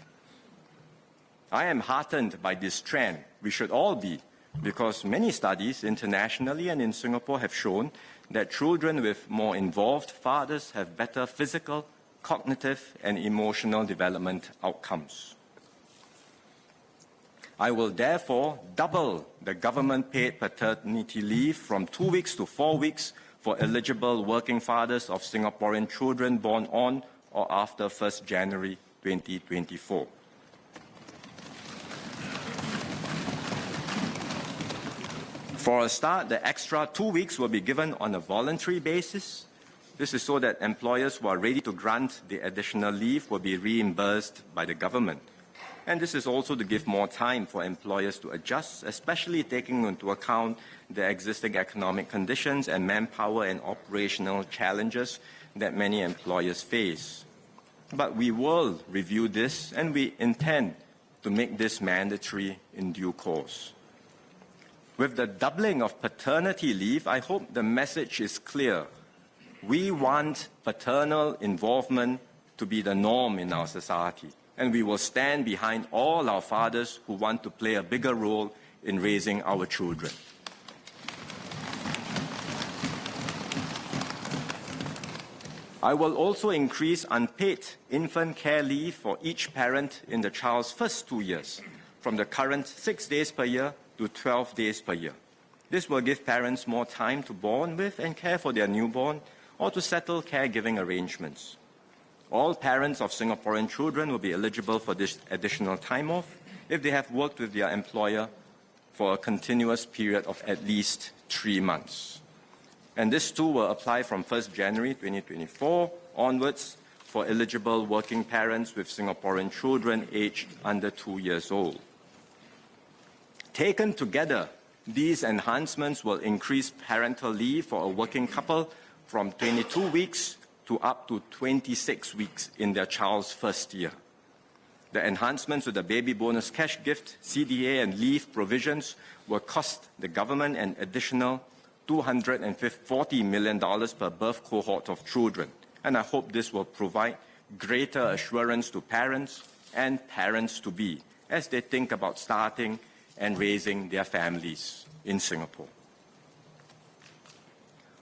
C: I am heartened by this trend. We should all be, because many studies internationally and in Singapore have shown that children with more involved fathers have better physical, cognitive, and emotional development outcomes. I will therefore double the government-paid paternity leave from 2 weeks to 4 weeks for eligible working fathers of Singaporean children born on or after 1st January 2024. For a start, the extra 2 weeks will be given on a voluntary basis. This is so that employers who are ready to grant the additional leave will be reimbursed by the government. And this is also to give more time for employers to adjust, especially taking into account the existing economic conditions and manpower and operational challenges that many employers face. But we will review this, and we intend to make this mandatory in due course. With the doubling of paternity leave, I hope the message is clear. We want paternal involvement to be the norm in our society, and we will stand behind all our fathers who want to play a bigger role in raising our children. I will also increase unpaid infant care leave for each parent in the child's first 2 years, from the current 6 days per year to 12 days per year. This will give parents more time to bond with and care for their newborn or to settle caregiving arrangements. All parents of Singaporean children will be eligible for this additional time off if they have worked with their employer for a continuous period of at least 3 months. And this too will apply from 1st January 2024 onwards for eligible working parents with Singaporean children aged under 2 years old. Taken together, these enhancements will increase parental leave for a working couple from 22 weeks to up to 26 weeks in their child's first year. The enhancements to the baby bonus cash gift, CDA and leave provisions will cost the government an additional $240 million per birth cohort of children. And I hope this will provide greater assurance to parents and parents-to-be as they think about starting and raising their families in Singapore.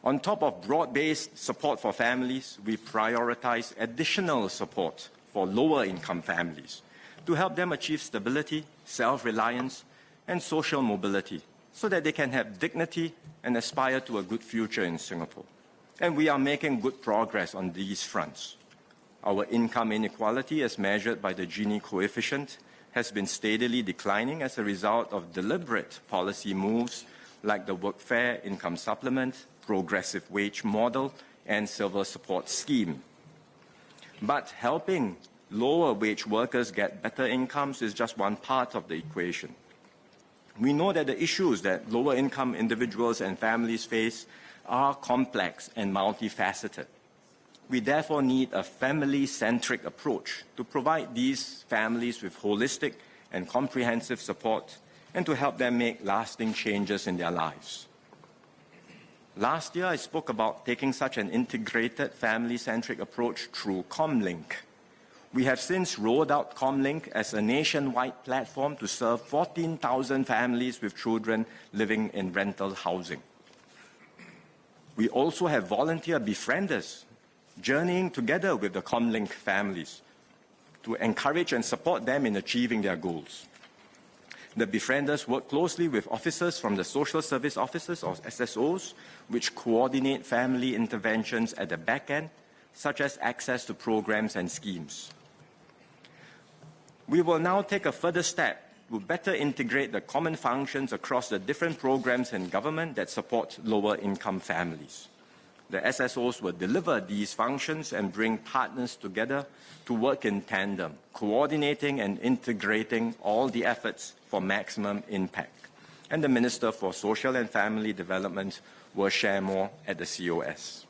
C: On top of broad-based support for families, we prioritize additional support for lower-income families to help them achieve stability, self-reliance, and social mobility so that they can have dignity and aspire to a good future in Singapore. And we are making good progress on these fronts. Our income inequality, as measured by the Gini coefficient, has been steadily declining as a result of deliberate policy moves like the Workfare Income Supplement, Progressive Wage Model, and Silver Support Scheme. But helping lower wage workers get better incomes is just one part of the equation. We know that the issues that lower income individuals and families face are complex and multifaceted. We therefore need a family-centric approach to provide these families with holistic and comprehensive support and to help them make lasting changes in their lives. Last year, I spoke about taking such an integrated family-centric approach through Comlink. We have since rolled out Comlink as a nationwide platform to serve 14,000 families with children living in rental housing. We also have volunteer befrienders journeying together with the Comlink families to encourage and support them in achieving their goals. The befrienders work closely with officers from the Social Service Offices, or SSOs, which coordinate family interventions at the back end, such as access to programs and schemes. We will now take a further step to better integrate the common functions across the different programs in government that support lower-income families. The SSOs will deliver these functions and bring partners together to work in tandem, coordinating and integrating all the efforts for maximum impact. And the Minister for Social and Family Development will share more at the COS.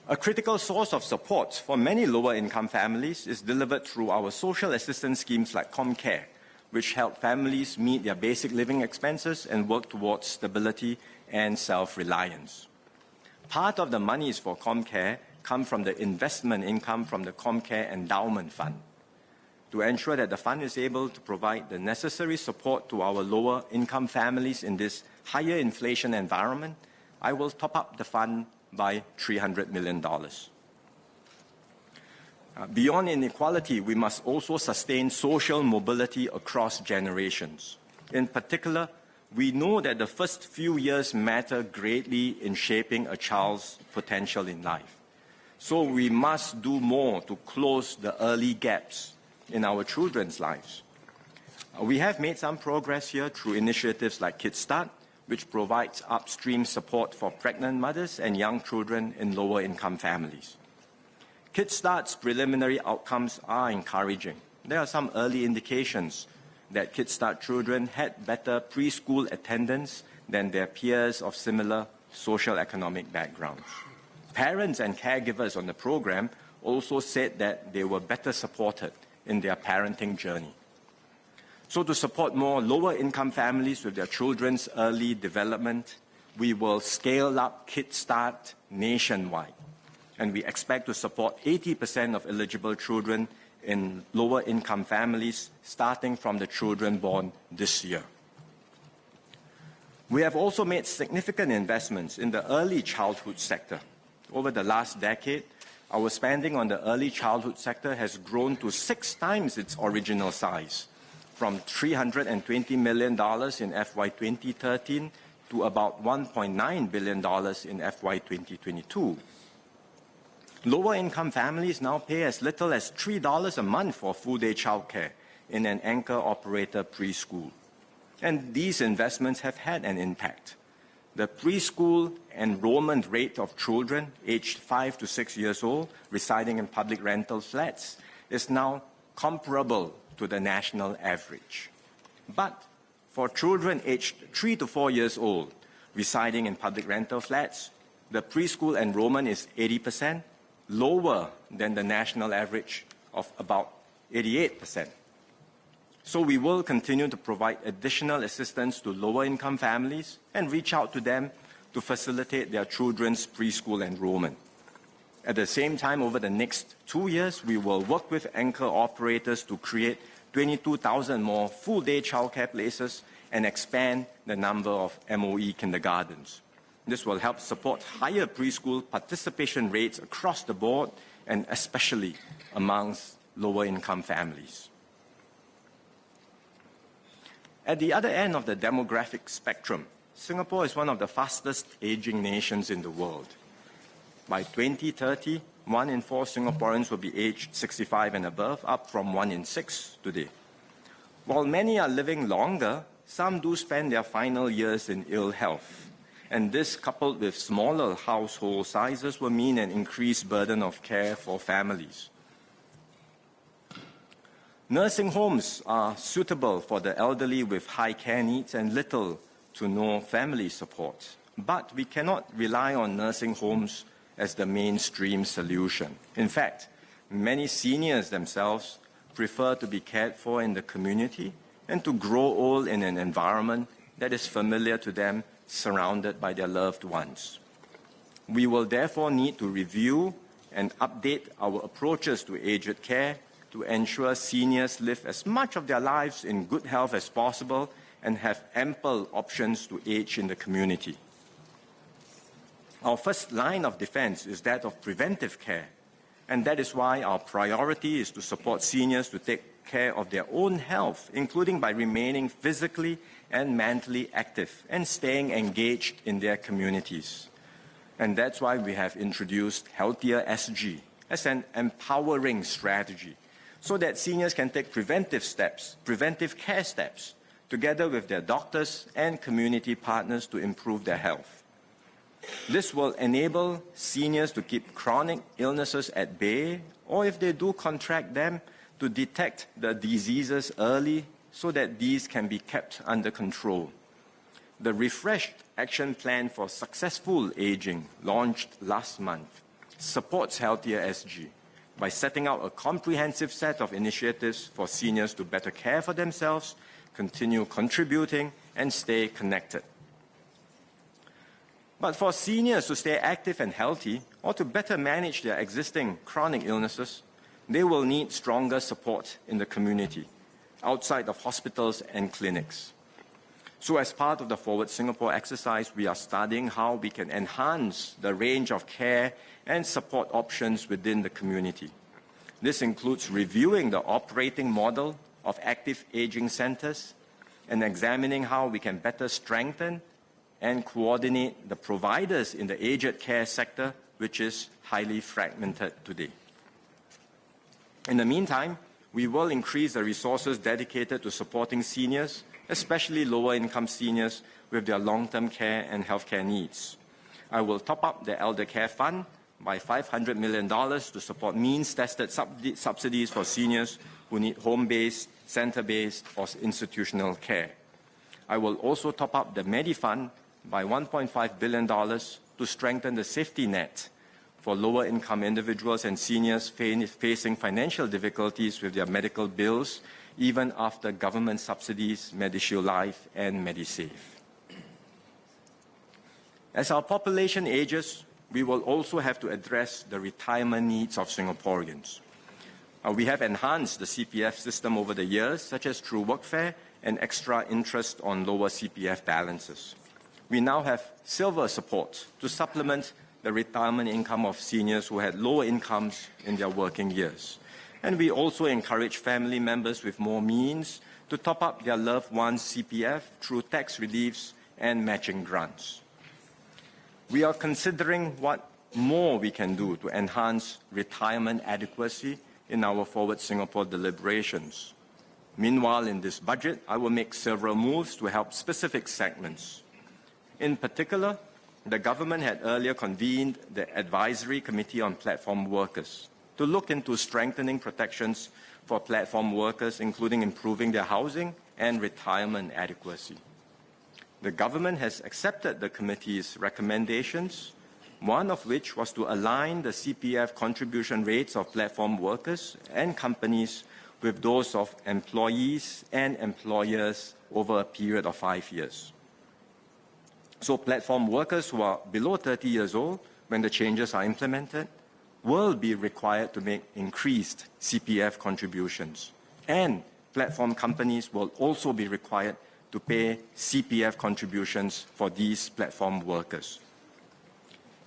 C: A critical source of support for many lower-income families is delivered through our social assistance schemes like ComCare, which help families meet their basic living expenses and work towards stability and self-reliance. Part of the monies for ComCare come from the investment income from the ComCare Endowment Fund. to ensure that the fund is able to provide the necessary support to our lower income families in this higher inflation environment, I will top up the fund by $300 million. Beyond inequality, we must also sustain social mobility across generations. In particular, we know that the first few years matter greatly in shaping a child's potential in life. So we must do more to close the early gaps in our children's lives. We have made some progress here through initiatives like Kids Start, which provides upstream support for pregnant mothers and young children in lower income families. Kids Start's preliminary outcomes are encouraging. There are some early indications that Kids Start children had better preschool attendance than their peers of similar social economic backgrounds. Parents and caregivers on the program also said that they were better supported in their parenting journey. So to support more lower income families with their children's early development, we will scale up Kids Start nationwide. And we expect to support 80% of eligible children in lower income families, starting from the children born this year. We have also made significant investments in the early childhood sector. Over the last decade, our spending on the early childhood sector has grown to 6 times its original size, from $320 million in FY 2013 to about $1.9 billion in FY 2022. Lower income families now pay as little as $3 a month for full-day childcare in an anchor operator preschool. And these investments have had an impact. The preschool enrollment rate of children aged 5 to 6 years old residing in public rental flats is now comparable to the national average. But for children aged 3 to 4 years old residing in public rental flats, the preschool enrollment is 80%, lower than the national average of about 88%. So we will continue to provide additional assistance to lower income families and reach out to them to facilitate their children's preschool enrollment. At the same time, over the next 2 years, we will work with anchor operators to create 22,000 more full-day childcare places and expand the number of MOE kindergartens. This will help support higher preschool participation rates across the board and especially amongst lower income families. At the other end of the demographic spectrum, Singapore is one of the fastest aging nations in the world. By 2030, 1 in 4 Singaporeans will be aged 65 and above, up from 1 in 6 today. While many are living longer, some do spend their final years in ill health. And this, coupled with smaller household sizes, will mean an increased burden of care for families. Nursing homes are suitable for the elderly with high care needs and little to no family support. But we cannot rely on nursing homes as the mainstream solution. In fact, many seniors themselves prefer to be cared for in the community and to grow old in an environment that is familiar to them, surrounded by their loved ones. We will therefore need to review and update our approaches to aged care to ensure seniors live as much of their lives in good health as possible and have ample options to age in the community. Our first line of defense is that of preventive care, and that is why our priority is to support seniors to take care of their own health, including by remaining physically and mentally active and staying engaged in their communities. And that's why we have introduced Healthier SG as an empowering strategy, so that seniors can take preventive care steps, together with their doctors and community partners to improve their health. This will enable seniors to keep chronic illnesses at bay, or if they do contract them, to detect the diseases early so that these can be kept under control. The refreshed Action Plan for Successful Aging, launched last month, supports Healthier SG by setting out a comprehensive set of initiatives for seniors to better care for themselves, continue contributing, and stay connected. But for seniors to stay active and healthy, or to better manage their existing chronic illnesses, they will need stronger support in the community, outside of hospitals and clinics. So as part of the Forward Singapore exercise, we are studying how we can enhance the range of care and support options within the community. This includes reviewing the operating model of active aging centers and examining how we can better strengthen and coordinate the providers in the aged care sector, which is highly fragmented today. In the meantime, we will increase the resources dedicated to supporting seniors, especially lower-income seniors with their long-term care and healthcare needs. I will top up the Elder Care Fund by $500 million to support means-tested subsidies for seniors who need home-based, center-based, or institutional care. I will also top up the Medifund by $1.5 billion to strengthen the safety net for lower-income individuals and seniors facing financial difficulties with their medical bills, even after government subsidies, MediShield Life and MediSave. As our population ages, we will also have to address the retirement needs of Singaporeans. We have enhanced the CPF system over the years, such as through workfare and extra interest on lower CPF balances. We now have silver support to supplement the retirement income of seniors who had lower incomes in their working years. And we also encourage family members with more means to top up their loved one's CPF through tax reliefs and matching grants. We are considering what more we can do to enhance retirement adequacy in our Forward Singapore deliberations. Meanwhile, in this budget, I will make several moves to help specific segments. In particular, the government had earlier convened the Advisory Committee on Platform Workers to look into strengthening protections for platform workers, including improving their housing and retirement adequacy. The government has accepted the committee's recommendations, one of which was to align the CPF contribution rates of platform workers and companies with those of employees and employers over a period of 5 years. So platform workers who are below 30 years old when the changes are implemented will be required to make increased CPF contributions. And platform companies will also be required to pay CPF contributions for these platform workers.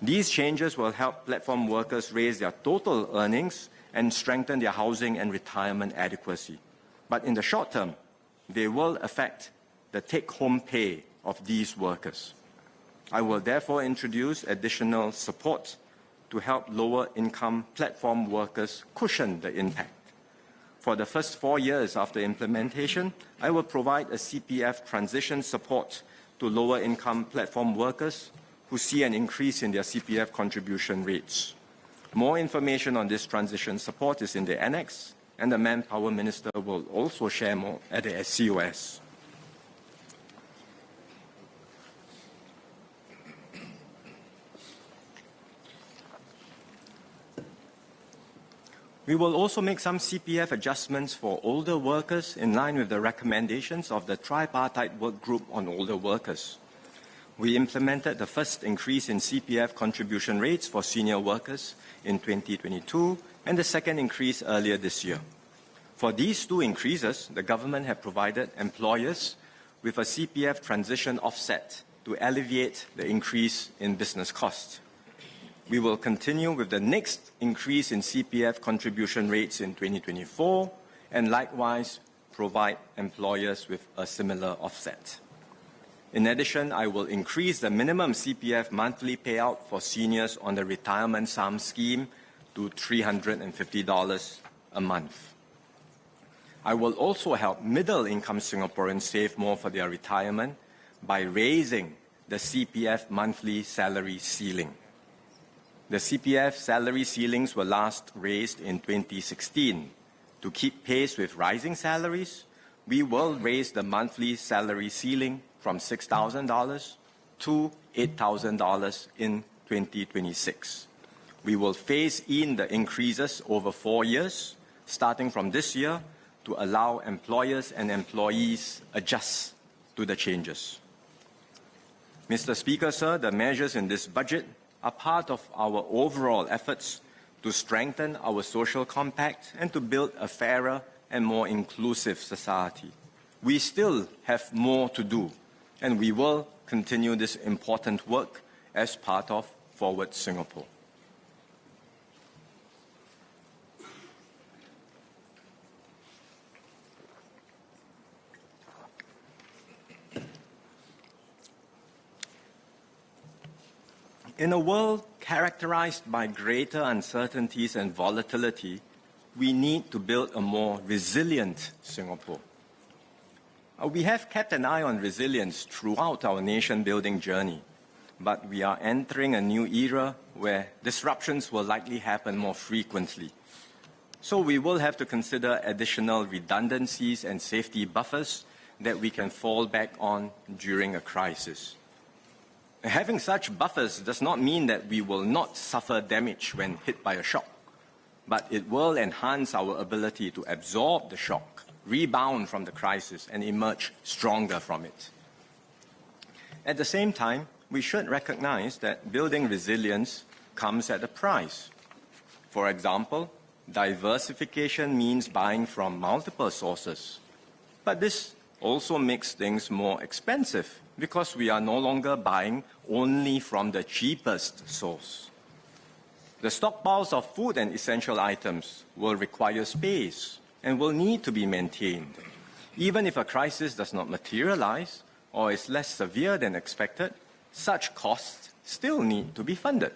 C: These changes will help platform workers raise their total earnings and strengthen their housing and retirement adequacy. But in the short term, they will affect the take-home pay of these workers. I will therefore introduce additional support to help lower-income platform workers cushion the impact. For the first 4 years after implementation, I will provide a CPF transition support to lower-income platform workers who see an increase in their CPF contribution rates. More information on this transition support is in the annex, and the Manpower Minister will also share more at the SCOS. We will also make some CPF adjustments for older workers in line with the recommendations of the Tripartite Work Group on Older Workers. We implemented the first increase in CPF contribution rates for senior workers in 2022 and the second increase earlier this year. For these two increases, the government had provided employers with a CPF transition offset to alleviate the increase in business costs. We will continue with the next increase in CPF contribution rates in 2024 and likewise provide employers with a similar offset. In addition, I will increase the minimum CPF monthly payout for seniors on the Retirement Sum Scheme to $350 a month. I will also help middle-income Singaporeans save more for their retirement by raising the CPF monthly salary ceiling. The CPF salary ceilings were last raised in 2016. To keep pace with rising salaries, we will raise the monthly salary ceiling from $6,000 to $8,000 in 2026. We will phase in the increases over 4 years, starting from this year, to allow employers and employees adjust to the changes. Mr. Speaker, sir, the measures in this budget are part of our overall efforts to strengthen our social compact, and to build a fairer and more inclusive society. We still have more to do, and we will continue this important work as part of Forward Singapore. In a world characterized by greater uncertainties and volatility, we need to build a more resilient Singapore. We have kept an eye on resilience throughout our nation-building journey, but we are entering a new era where disruptions will likely happen more frequently. So we will have to consider additional redundancies and safety buffers that we can fall back on during a crisis. Having such buffers does not mean that we will not suffer damage when hit by a shock, but it will enhance our ability to absorb the shock, rebound from the crisis, and emerge stronger from it. At the same time, we should recognize that building resilience comes at a price. For example, diversification means buying from multiple sources, but this also makes things more expensive because we are no longer buying only from the cheapest source. The stockpiles of food and essential items will require space and will need to be maintained. Even if a crisis does not materialize or is less severe than expected, such costs still need to be funded.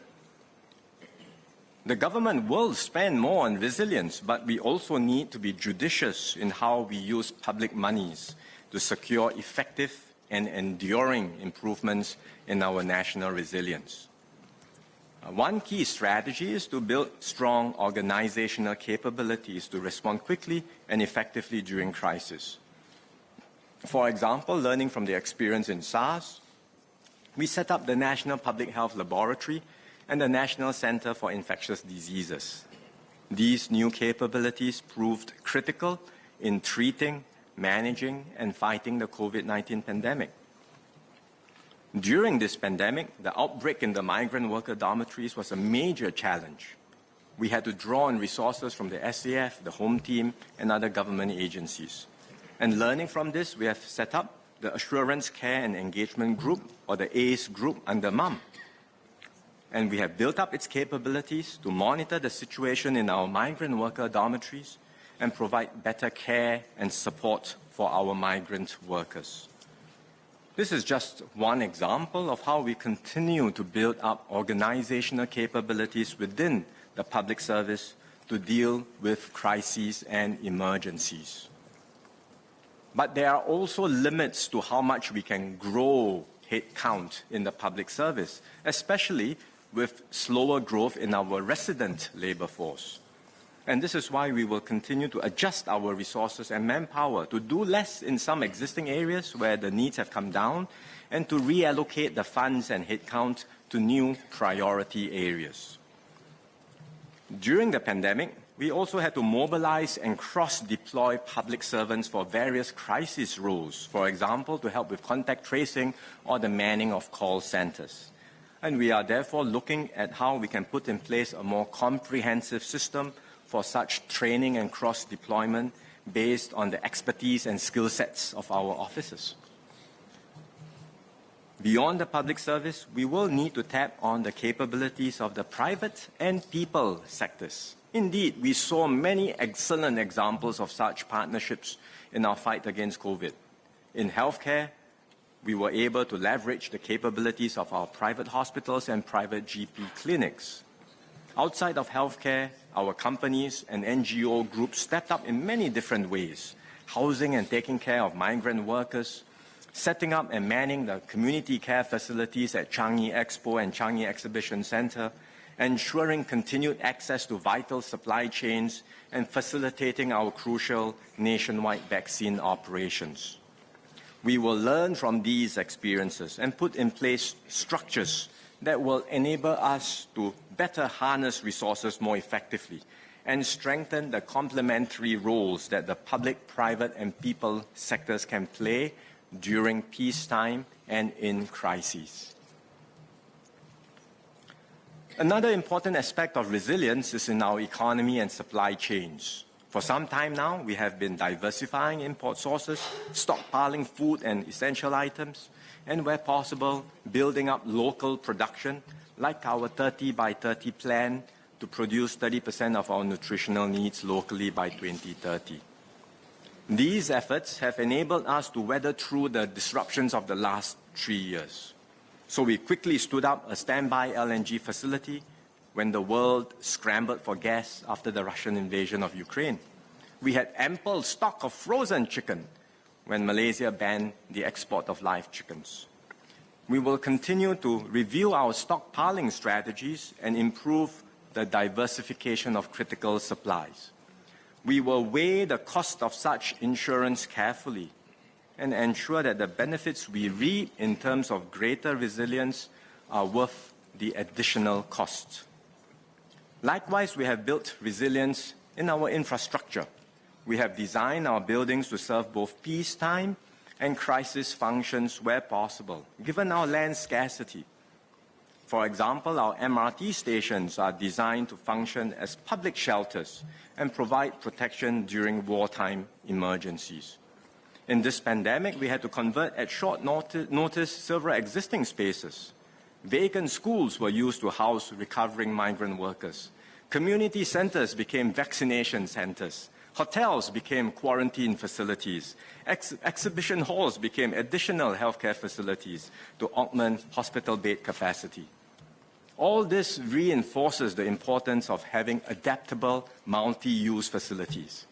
C: The government will spend more on resilience, but we also need to be judicious in how we use public monies to secure effective and enduring improvements in our national resilience. One key strategy is to build strong organizational capabilities to respond quickly and effectively during crisis. For example, learning from the experience in SARS, we set up the National Public Health Laboratory and the National Center for Infectious Diseases. These new capabilities proved critical in treating, managing, and fighting the COVID-19 pandemic. During this pandemic, the outbreak in the migrant worker dormitories was a major challenge. We had to draw on resources from the SAF, the Home Team, and other government agencies. And learning from this, we have set up the Assurance Care and Engagement Group, or the ACE Group, under MUM. And we have built up its capabilities to monitor the situation in our migrant worker dormitories and provide better care and support for our migrant workers. This is just one example of how we continue to build up organizational capabilities within the public service to deal with crises and emergencies. But there are also limits to how much we can grow headcount in the public service, especially with slower growth in our resident labor force. And this is why we will continue to adjust our resources and manpower to do less in some existing areas where the needs have come down and to reallocate the funds and headcount to new priority areas. During the pandemic, we also had to mobilize and cross-deploy public servants for various crisis roles, for example, to help with contact tracing or the manning of call centers. And we are therefore looking at how we can put in place a more comprehensive system for such training and cross-deployment based on the expertise and skill sets of our officers. Beyond the public service, we will need to tap on the capabilities of the private and people sectors. Indeed, we saw many excellent examples of such partnerships in our fight against COVID. In healthcare, we were able to leverage the capabilities of our private hospitals and private GP clinics. Outside of healthcare, our companies and NGO groups stepped up in many different ways, housing and taking care of migrant workers, setting up and manning the community care facilities at Changi Expo and Changi Exhibition Center, ensuring continued access to vital supply chains, and facilitating our crucial nationwide vaccine operations. We will learn from these experiences and put in place structures that will enable us to better harness resources more effectively and strengthen the complementary roles that the public, private, and people sectors can play during peacetime and in crises. Another important aspect of resilience is in our economy and supply chains. For some time now, we have been diversifying import sources, stockpiling food and essential items, and where possible, building up local production, like our 30 by 30 plan to produce 30% of our nutritional needs locally by 2030. These efforts have enabled us to weather through the disruptions of the last 3 years. So we quickly stood up a standby LNG facility when the world scrambled for gas after the Russian invasion of Ukraine. We had ample stock of frozen chicken when Malaysia banned the export of live chickens. We will continue to review our stockpiling strategies and improve the diversification of critical supplies. We will weigh the cost of such insurance carefully and ensure that the benefits we reap in terms of greater resilience are worth the additional cost. Likewise, we have built resilience in our infrastructure. We have designed our buildings to serve both peacetime and crisis functions where possible, given our land scarcity. For example, our MRT stations are designed to function as public shelters and provide protection during wartime emergencies. In this pandemic, we had to convert at short notice several existing spaces. Vacant schools were used to house recovering migrant workers. Community centers became vaccination centers. Hotels became quarantine facilities. Exhibition halls became additional healthcare facilities to augment hospital bed capacity. All this reinforces the importance of having adaptable, multi-use facilities.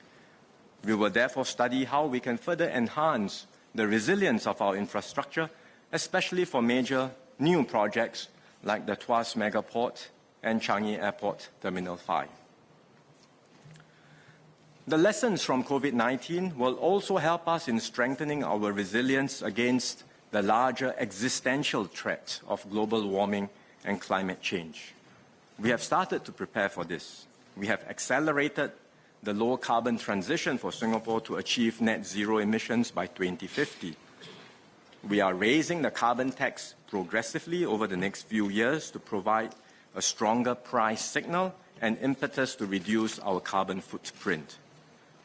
C: We will therefore study how we can further enhance the resilience of our infrastructure, especially for major new projects like the Tuas Megaport and Changi Airport Terminal 5. The lessons from COVID-19 will also help us in strengthening our resilience against the larger existential threat of global warming and climate change. We have started to prepare for this. We have accelerated the low-carbon transition for Singapore to achieve net zero emissions by 2050. We are raising the carbon tax progressively over the next few years to provide a stronger price signal and impetus to reduce our carbon footprint.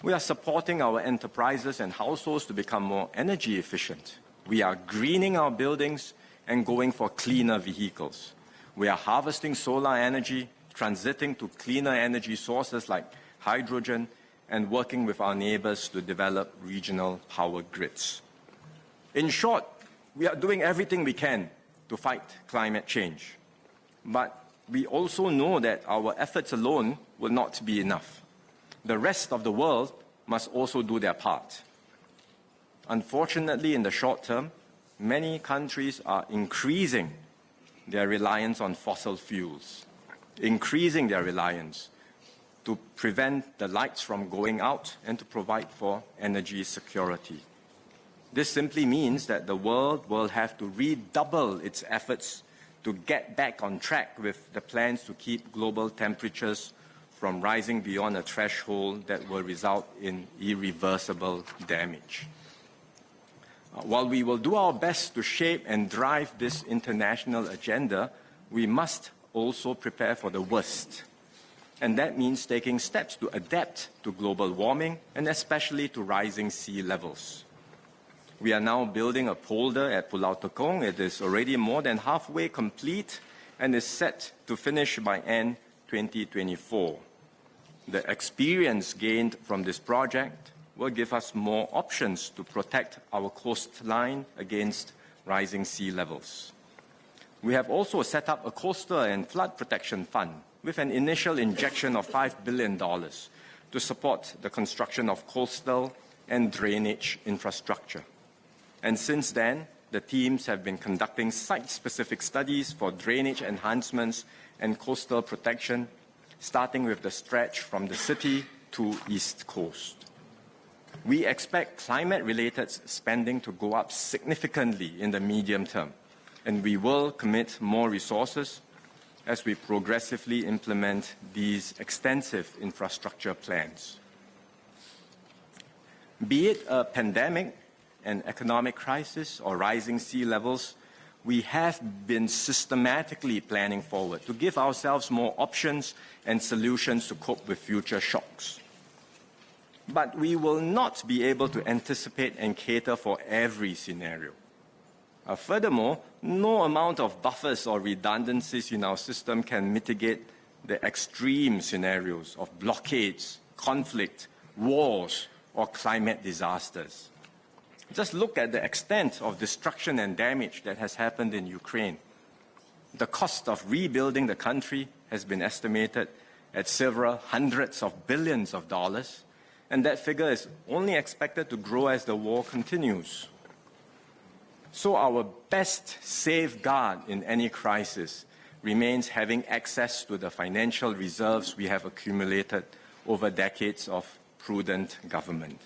C: We are supporting our enterprises and households to become more energy efficient. We are greening our buildings and going for cleaner vehicles. We are harvesting solar energy, transiting to cleaner energy sources like hydrogen, and working with our neighbors to develop regional power grids. In short, we are doing everything we can to fight climate change. But we also know that our efforts alone will not be enough. The rest of the world must also do their part. Unfortunately, in the short term, many countries are increasing their reliance on fossil fuels, increasing their reliance to prevent the lights from going out and to provide for energy security. This simply means that the world will have to redouble its efforts to get back on track with the plans to keep global temperatures from rising beyond a threshold that will result in irreversible damage. While we will do our best to shape and drive this international agenda, we must also prepare for the worst. And that means taking steps to adapt to global warming and especially to rising sea levels. We are now building a polder at Pulau Tekong. It is already more than halfway complete and is set to finish by end 2024. The experience gained from this project will give us more options to protect our coastline against rising sea levels. We have also set up a coastal and flood protection fund with an initial injection of $5 billion to support the construction of coastal and drainage infrastructure. And since then, the teams have been conducting site-specific studies for drainage enhancements and coastal protection, starting with the stretch from the city to East Coast. We expect climate-related spending to go up significantly in the medium term, and we will commit more resources as we progressively implement these extensive infrastructure plans. Be it a pandemic, an economic crisis, or rising sea levels, we have been systematically planning forward to give ourselves more options and solutions to cope with future shocks. But we will not be able to anticipate and cater for every scenario. Furthermore, no amount of buffers or redundancies in our system can mitigate the extreme scenarios of blockades, conflict, wars, or climate disasters. Just look at the extent of destruction and damage that has happened in Ukraine. The cost of rebuilding the country has been estimated at several hundreds of billions of dollars, and that figure is only expected to grow as the war continues. So our best safeguard in any crisis remains having access to the financial reserves we have accumulated over decades of prudent government.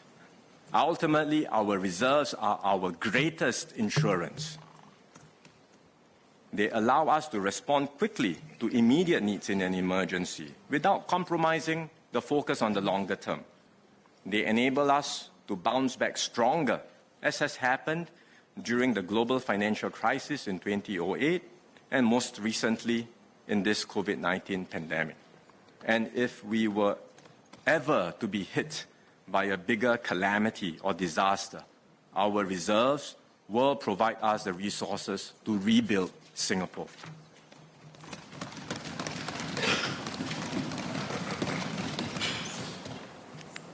C: Ultimately, our reserves are our greatest insurance. They allow us to respond quickly to immediate needs in an emergency without compromising the focus on the longer term. They enable us to bounce back stronger, as has happened during the global financial crisis in 2008 and most recently in this COVID-19 pandemic. And if we were ever to be hit by a bigger calamity or disaster, our reserves will provide us the resources to rebuild Singapore.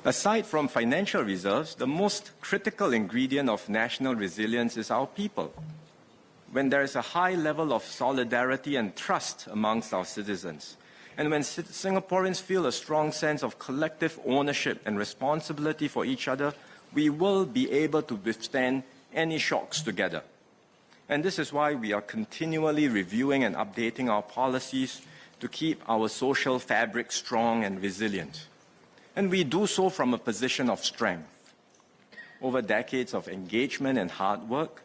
C: Aside from financial reserves, the most critical ingredient of national resilience is our people. When there is a high level of solidarity and trust amongst our citizens, and when Singaporeans feel a strong sense of collective ownership and responsibility for each other, we will be able to withstand any shocks together. And this is why we are continually reviewing and updating our policies to keep our social fabric strong and resilient. And we do so from a position of strength. Over decades of engagement and hard work,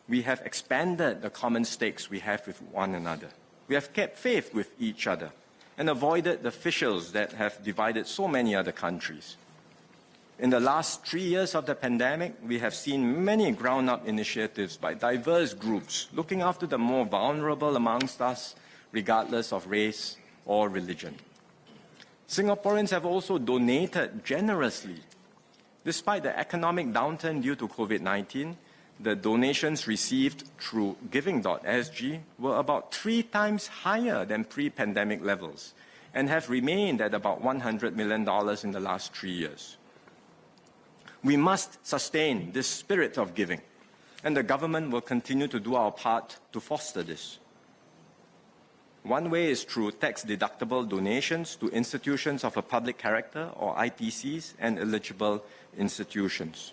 C: we have expanded the common stakes we have with one another. We have kept faith with each other and avoided the fissures that have divided so many other countries. In the last 3 years of the pandemic, we have seen many ground-up initiatives by diverse groups looking after the more vulnerable amongst us, regardless of race or religion. Singaporeans have also donated generously. Despite the economic downturn due to COVID-19, the donations received through giving.sg were about 3 times higher than pre-pandemic levels and have remained at about $100 million in the last 3 years. We must sustain this spirit of giving, and the government will continue to do our part to foster this. One way is through tax-deductible donations to institutions of a public character, or IPCs, and eligible institutions.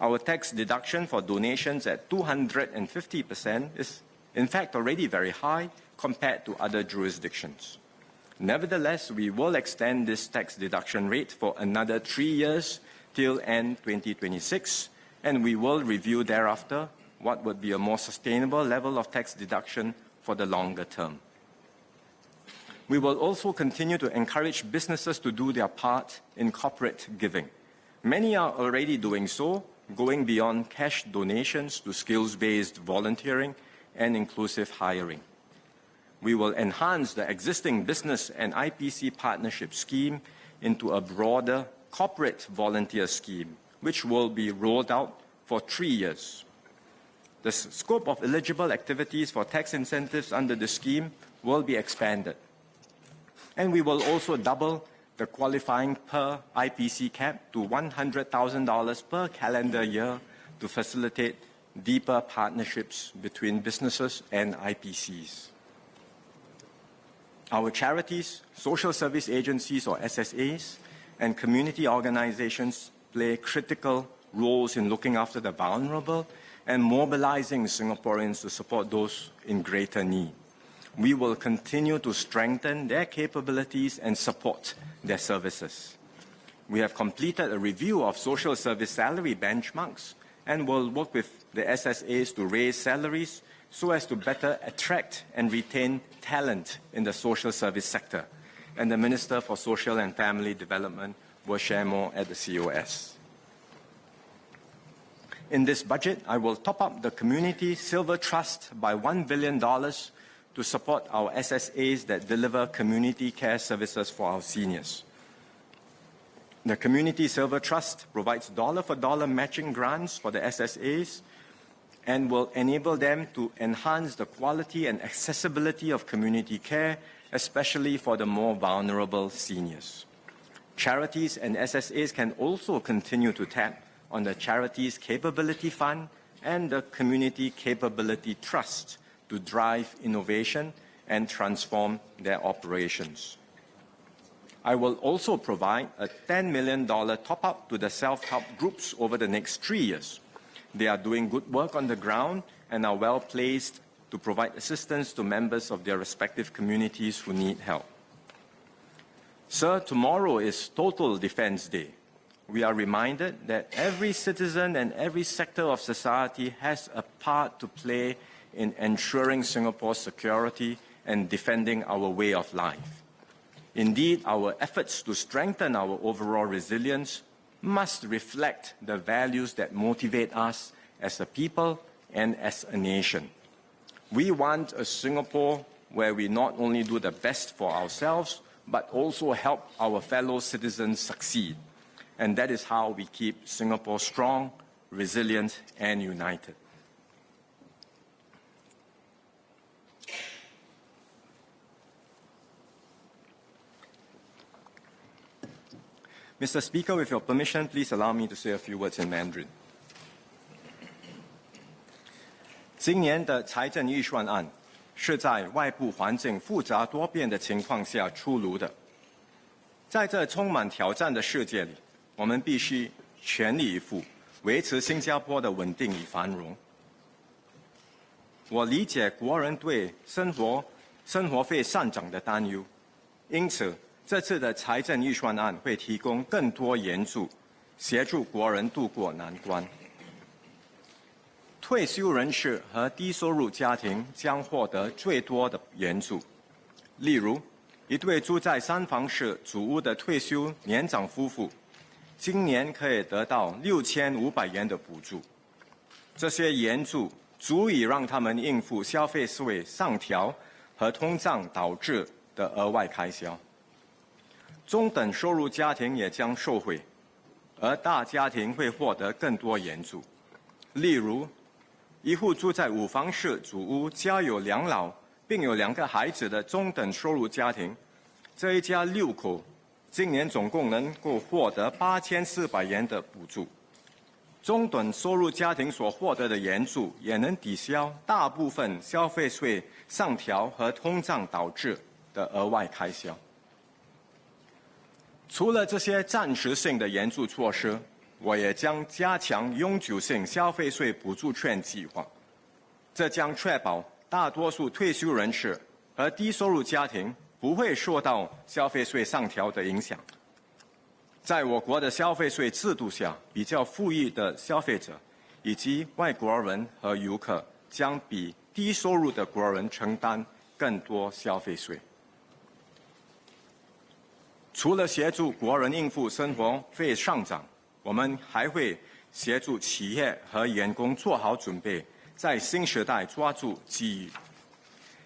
C: Our tax deduction for donations at 250% is, in fact, already very high compared to other jurisdictions. Nevertheless, we will extend this tax deduction rate for another 3 years till end 2026, and we will review thereafter what would be a more sustainable level of tax deduction for the longer term. We will also continue to encourage businesses to do their part in corporate giving. Many are already doing so, going beyond cash donations to skills-based volunteering and inclusive hiring. We will enhance the existing business and IPC partnership scheme into a broader corporate volunteer scheme, which will be rolled out for 3 years. The scope of eligible activities for tax incentives under the scheme will be expanded. And we will also double the qualifying per IPC cap to $100,000 per calendar year to facilitate deeper partnerships between businesses and IPCs. Our charities, social service agencies or SSAs, and community organizations play critical roles in looking after the vulnerable and mobilizing Singaporeans to support those in greater need. We will continue to strengthen their capabilities and support their services. We have completed a review of social service salary benchmarks and will work with the SSAs to raise salaries so as to better attract and retain talent in the social service sector. And the Minister for Social and Family Development will share more at the COS. In this budget, I will top up the Community Silver Trust by $1 billion to support our SSAs that deliver community care services for our seniors. The Community Silver Trust provides dollar-for-dollar matching grants for the SSAs and will enable them to enhance the quality and accessibility of community care, especially for the more vulnerable seniors. Charities and SSAs can also continue to tap on the Charities Capability Fund and the Community Capability Trust to drive innovation and transform their operations. I will also provide a $10 million top-up to the self-help groups over the next 3 years. They are doing good work on the ground and are well placed to provide assistance to members of their respective communities who need help. Sir, tomorrow is Total Defense Day. We are reminded that every citizen and every sector of society has a part to play in ensuring Singapore's security and defending our way of life. Indeed, our efforts to strengthen our overall resilience must reflect the values that motivate us as a people and as a nation. We want a Singapore where we not only do the best for ourselves, but also help our fellow citizens succeed. And that is how we keep Singapore strong, resilient, and united. Mr. Speaker, with your permission, please allow me to say a few words in Mandarin. 今年的财政预算案是在外部环境复杂多变的情况下出炉的。在这充满挑战的世界里，我们必须全力以赴，维持新加坡的稳定与繁荣。我理解国人对生活费上涨的担忧，因此这次的财政预算案会提供更多援助，协助国人渡过难关。退休人士和低收入家庭将获得最多的援助。例如，一对住在三房式主屋的退休年长夫妇，今年可以得到6500元的补助。这些援助足以让他们应付消费税上调和通胀导致的额外开销。中等收入家庭也将受惠，而大家庭会获得更多援助。例如，一户住在5房式主屋、家有2老并有2个孩子的中等收入家庭，这一家6口今年总共能够获得8400元的补助。中等收入家庭所获得的援助也能抵消大部分消费税上调和通胀导致的额外开销。除了这些暂时性的援助措施，我也将加强永久性消费税补助券计划，这将确保大多数退休人士和低收入家庭不会受到消费税上调的影响。在我国的消费税制度下，比较富裕的消费者以及外国人和游客将比低收入的国人承担更多消费税。除了协助国人应付生活费上涨，我们还会协助企业和员工做好准备，在新时代抓住机遇。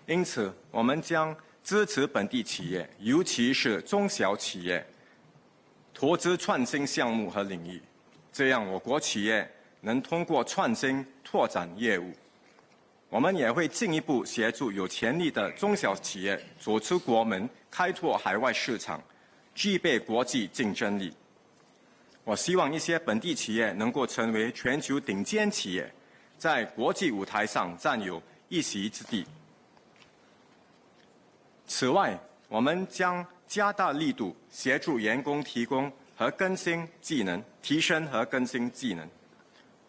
C: 因此，我们将支持本地企业，尤其是中小企业，投资创新项目和领域，这样我国企业能通过创新拓展业务。我们也会进一步协助有潜力的中小企业走出国门，开拓海外市场，具备国际竞争力。我希望一些本地企业能够成为全球顶尖企业，在国际舞台上占有一席之地。此外，我们将加大力度协助员工提升和更新技能。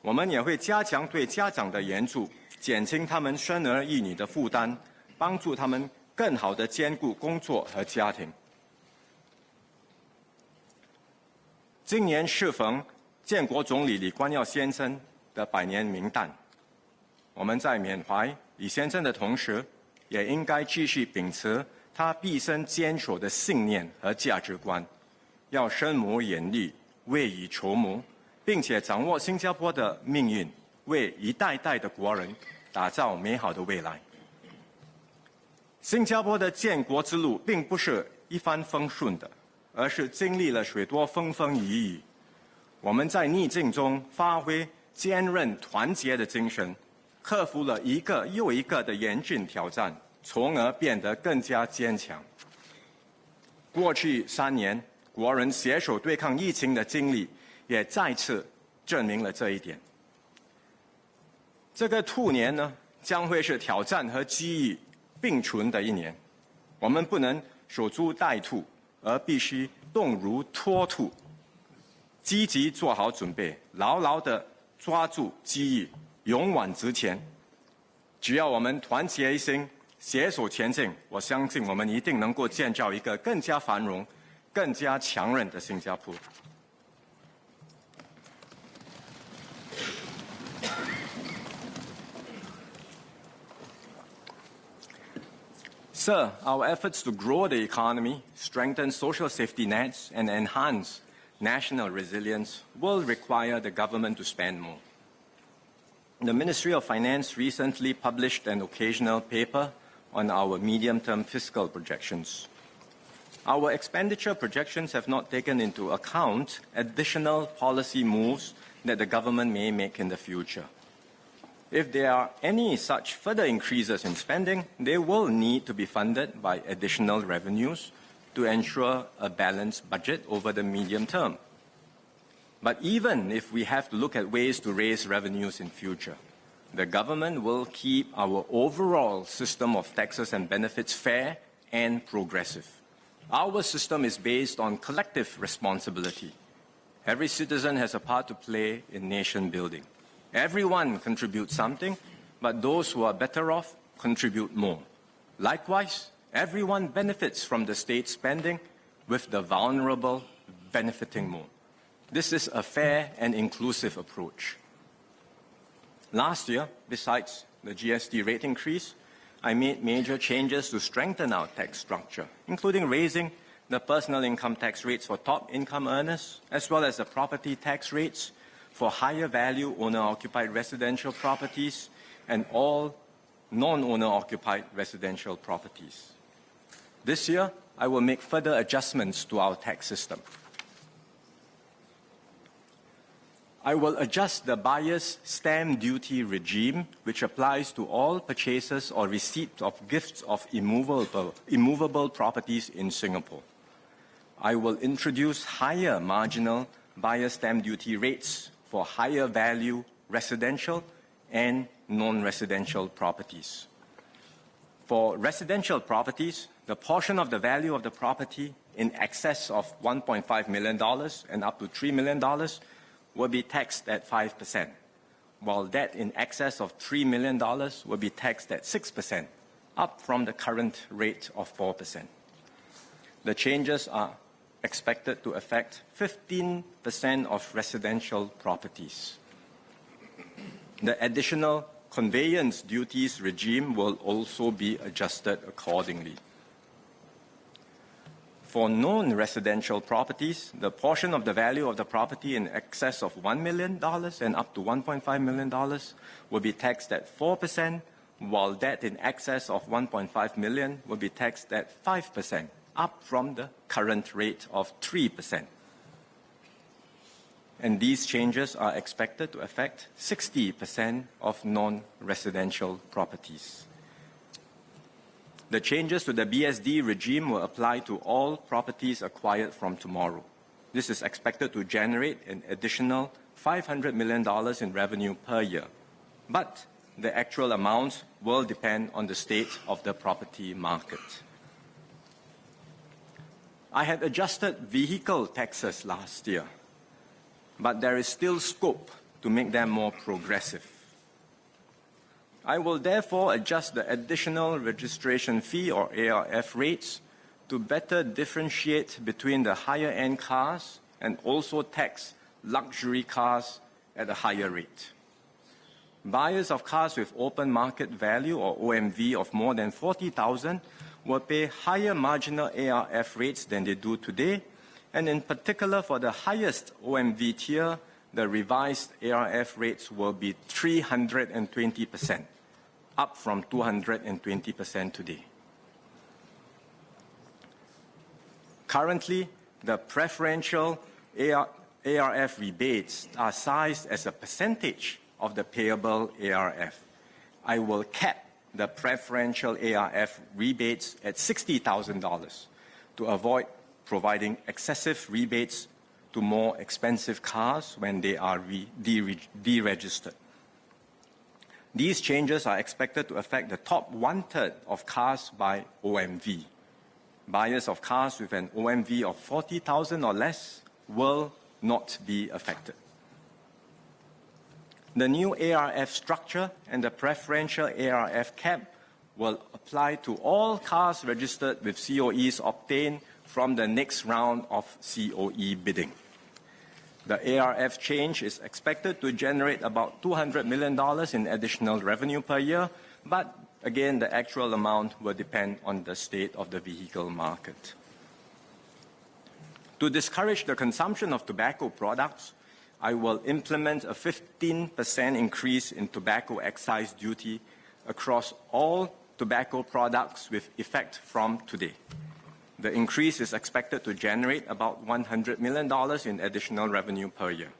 C: 我们也会加强对家长的援助，减轻他们生儿育女的负担，帮助他们更好地兼顾工作和家庭。今年适逢建国总理李光耀先生的100年冥诞，我们在缅怀李先生的同时，也应该继续秉持他毕生坚守的信念和价值观，要深谋远虑，未雨绸缪，并且掌握新加坡的命运，为一代代的国人打造美好的未来。新加坡的建国之路并不是一帆风顺的，而是经历了许多风风雨雨。我们在逆境中发挥坚韧团结的精神，克服了一个又一个的严峻挑战，从而变得更加坚强。过去3年，国人携手对抗疫情的经历，也再次证明了这一点。这个兔年呢，将会是挑战和机遇并存的一年。我们不能守株待兔，而必须动如脱兔，积极做好准备，牢牢地抓住机遇，勇往直前。只要我们团结一心，携手前进，我相信我们一定能够建造一个更加繁荣、更加强韧的新加坡。Sir, our efforts to grow the economy, strengthen social safety nets, and enhance national resilience will require the government to spend more. The Ministry of Finance recently published an occasional paper on our medium-term fiscal projections. Our expenditure projections have not taken into account additional policy moves that the government may make in the future. If there are any such further increases in spending, they will need to be funded by additional revenues to ensure a balanced budget over the medium term. But even if we have to look at ways to raise revenues in future, the government will keep our overall system of taxes and benefits fair and progressive. Our system is based on collective responsibility. Every citizen has a part to play in nation building. Everyone contributes something, but those who are better off contribute more. Likewise, everyone benefits from the state spending, with the vulnerable benefiting more. This is a fair and inclusive approach. Last year, besides the GST rate increase, I made major changes to strengthen our tax structure, including raising the personal income tax rates for top income earners, as well as the property tax rates for higher value owner-occupied residential properties and all non-owner-occupied residential properties. This year, I will make further adjustments to our tax system. I will adjust the buyer's stamp duty regime, which applies to all purchases or receipts of gifts of immovable properties in Singapore. I will introduce higher marginal buyer stamp duty rates for higher value residential and non-residential properties. For residential properties, the portion of the value of the property in excess of $1.5 million and up to $3 million will be taxed at 5%, while that in excess of $3 million will be taxed at 6%, up from the current rate of 4%. The changes are expected to affect 15% of residential properties. The additional conveyance duties regime will also be adjusted accordingly. For non-residential properties, the portion of the value of the property in excess of $1 million and up to $1.5 million will be taxed at 4%, while that in excess of $1.5 million will be taxed at 5%, up from the current rate of 3%. And these changes are expected to affect 60% of non-residential properties. The changes to the BSD regime will apply to all properties acquired from tomorrow. This is expected to generate an additional $500 million in revenue per year. But the actual amount will depend on the state of the property market. I had adjusted vehicle taxes last year, but there is still scope to make them more progressive. I will therefore adjust the additional registration fee or ARF rates to better differentiate between the higher-end cars and also tax luxury cars at a higher rate. Buyers of cars with open market value or OMV of more than $40,000 will pay higher marginal ARF rates than they do today, and in particular for the highest OMV tier, the revised ARF rates will be 320%, up from 220% today. Currently, the preferential ARF rebates are sized as a percentage of the payable ARF. I will cap the preferential ARF rebates at $60,000 to avoid providing excessive rebates to more expensive cars when they are deregistered. These changes are expected to affect the top 1/3 of cars by OMV. Buyers of cars with an OMV of 40,000 or less will not be affected. The new ARF structure and the preferential ARF cap will apply to all cars registered with COEs obtained from the next round of COE bidding. The ARF change is expected to generate about $200 million in additional revenue per year, but again, the actual amount will depend on the state of the vehicle market. To discourage the consumption of tobacco products, I will implement a 15% increase in tobacco excise duty across all tobacco products with effect from today. The increase is expected to generate about $100 million in additional revenue per year.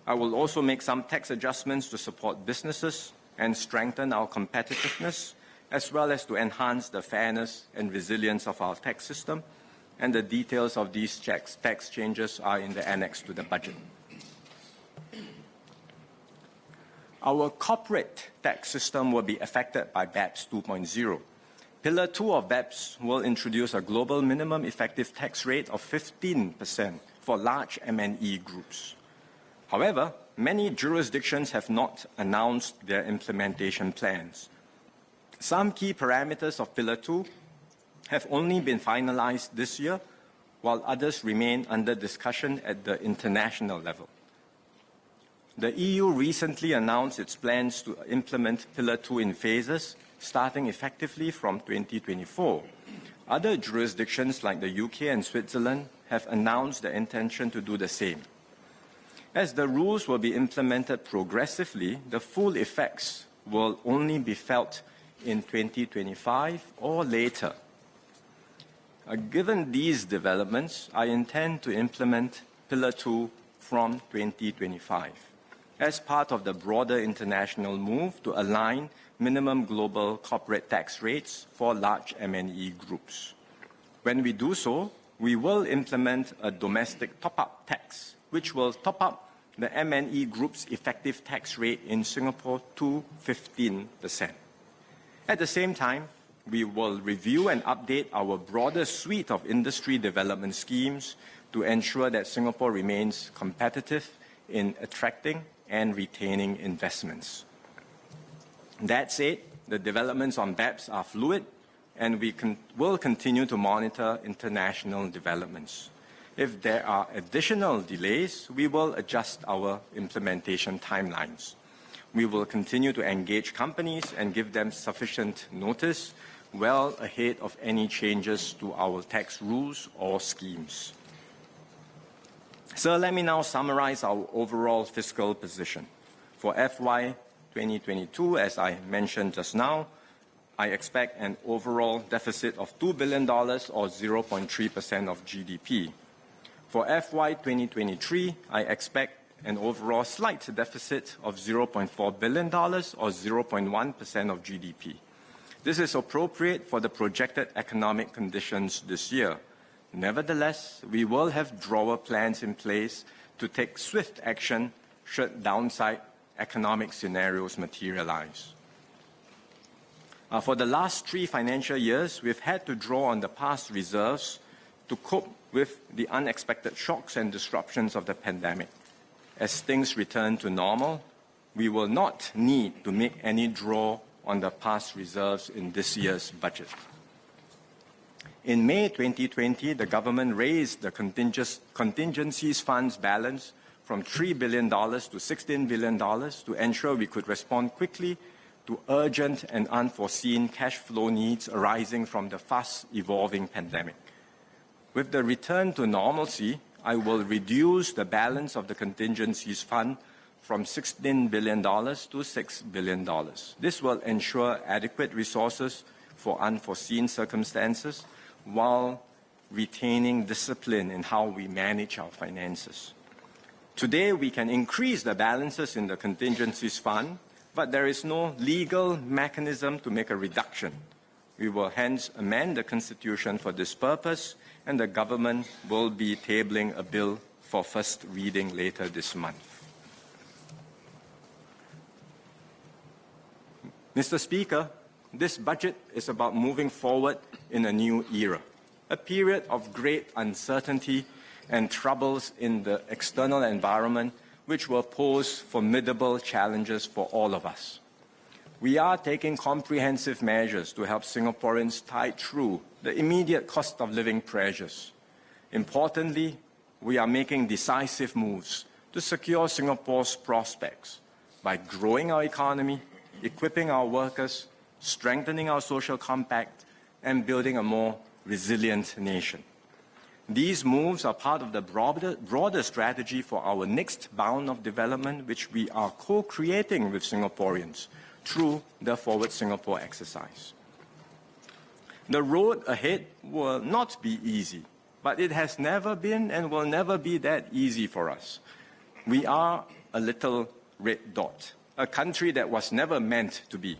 C: I will also make some tax adjustments to support businesses and strengthen our competitiveness, as well as to enhance the fairness and resilience of our tax system, and the details of these tax changes are in the annex to the budget. Our corporate tax system will be affected by BEPS 2.0. Pillar 2 of BEPS will introduce a global minimum effective tax rate of 15% for large M&E groups. However, many jurisdictions have not announced their implementation plans. Some key parameters of Pillar 2 have only been finalized this year, while others remain under discussion at the international level. The EU recently announced its plans to implement Pillar 2 in phases, starting effectively from 2024. Other jurisdictions like the UK and Switzerland have announced their intention to do the same. As the rules will be implemented progressively, the full effects will only be felt in 2025 or later. Given these developments, I intend to implement Pillar 2 from 2025 as part of the broader international move to align minimum global corporate tax rates for large M&E groups. When we do so, we will implement a domestic top-up tax, which will top up the M&E group's effective tax rate in Singapore to 15%. At the same time, we will review and update our broader suite of industry development schemes to ensure that Singapore remains competitive in attracting and retaining investments. That said, the developments on BEPS are fluid, and we will continue to monitor international developments. If there are additional delays, we will adjust our implementation timelines. We will continue to engage companies and give them sufficient notice well ahead of any changes to our tax rules or schemes. So let me now summarize our overall fiscal position. For FY 2022, as I mentioned just now, I expect an overall deficit of $2 billion or 0.3% of GDP. For FY 2023, I expect an overall slight deficit of $0.4 billion or 0.1% of GDP. This is appropriate for the projected economic conditions this year. Nevertheless, we will have drawer plans in place to take swift action should downside economic scenarios materialize. For the last 3 financial years, we've had to draw on the past reserves to cope with the unexpected shocks and disruptions of the pandemic. As things return to normal, we will not need to make any draw on the past reserves in this year's budget. In May 2020, the government raised the contingencies funds balance from $3 billion to $16 billion to ensure we could respond quickly to urgent and unforeseen cash flow needs arising from the fast-evolving pandemic. With the return to normalcy, I will reduce the balance of the contingencies fund from $16 billion to $6 billion. This will ensure adequate resources for unforeseen circumstances while retaining discipline in how we manage our finances. Today, we can increase the balances in the contingencies fund, but there is no legal mechanism to make a reduction. We will hence amend the Constitution for this purpose, and the government will be tabling a bill for first reading later this month. Mr. Speaker, this budget is about moving forward in a new era, a period of great uncertainty and troubles in the external environment which will pose formidable challenges for all of us. We are taking comprehensive measures to help Singaporeans tide through the immediate cost of living pressures. Importantly, we are making decisive moves to secure Singapore's prospects by growing our economy, equipping our workers, strengthening our social compact, and building a more resilient nation. These moves are part of the broader strategy for our next bound of development, which we are co-creating with Singaporeans through the Forward Singapore exercise. The road ahead will not be easy, but it has never been and will never be that easy for us. We are a little red dot, a country that was never meant to be.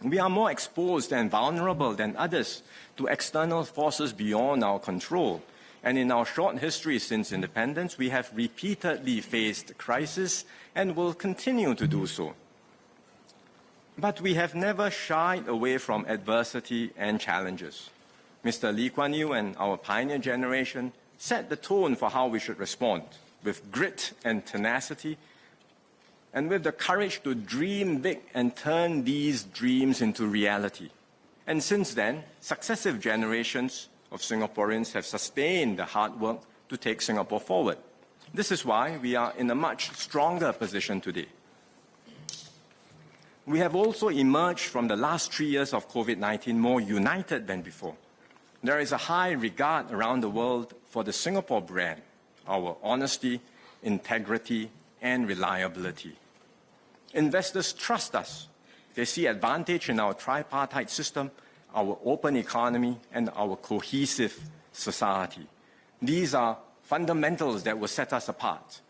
C: We are more exposed and vulnerable than others to external forces beyond our control. And in our short history since independence, we have repeatedly faced crisis and will continue to do so. But we have never shied away from adversity and challenges. Mr. Lee Kuan Yew and our pioneer generation set the tone for how we should respond, with grit and tenacity, and with the courage to dream big and turn these dreams into reality. And since then, successive generations of Singaporeans have sustained the hard work to take Singapore forward. This is why we are in a much stronger position today. We have also emerged from the last 3 years of COVID-19 more united than before. There is a high regard around the world for the Singapore brand, our honesty, integrity, and reliability. Investors trust us. They see advantage in our tripartite system, our open economy, and our cohesive society. These are fundamentals that will set us apart.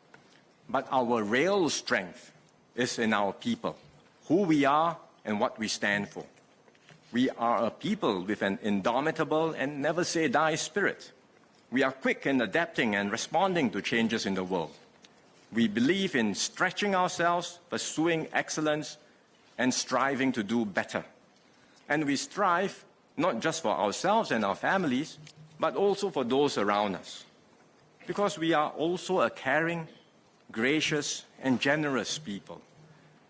C: But our real strength is in our people, who we are and what we stand for. We are a people with an indomitable and never-say-die spirit. We are quick in adapting and responding to changes in the world. We believe in stretching ourselves, pursuing excellence, and striving to do better. And we strive not just for ourselves and our families, but also for those around us. Because we are also a caring, gracious, and generous people.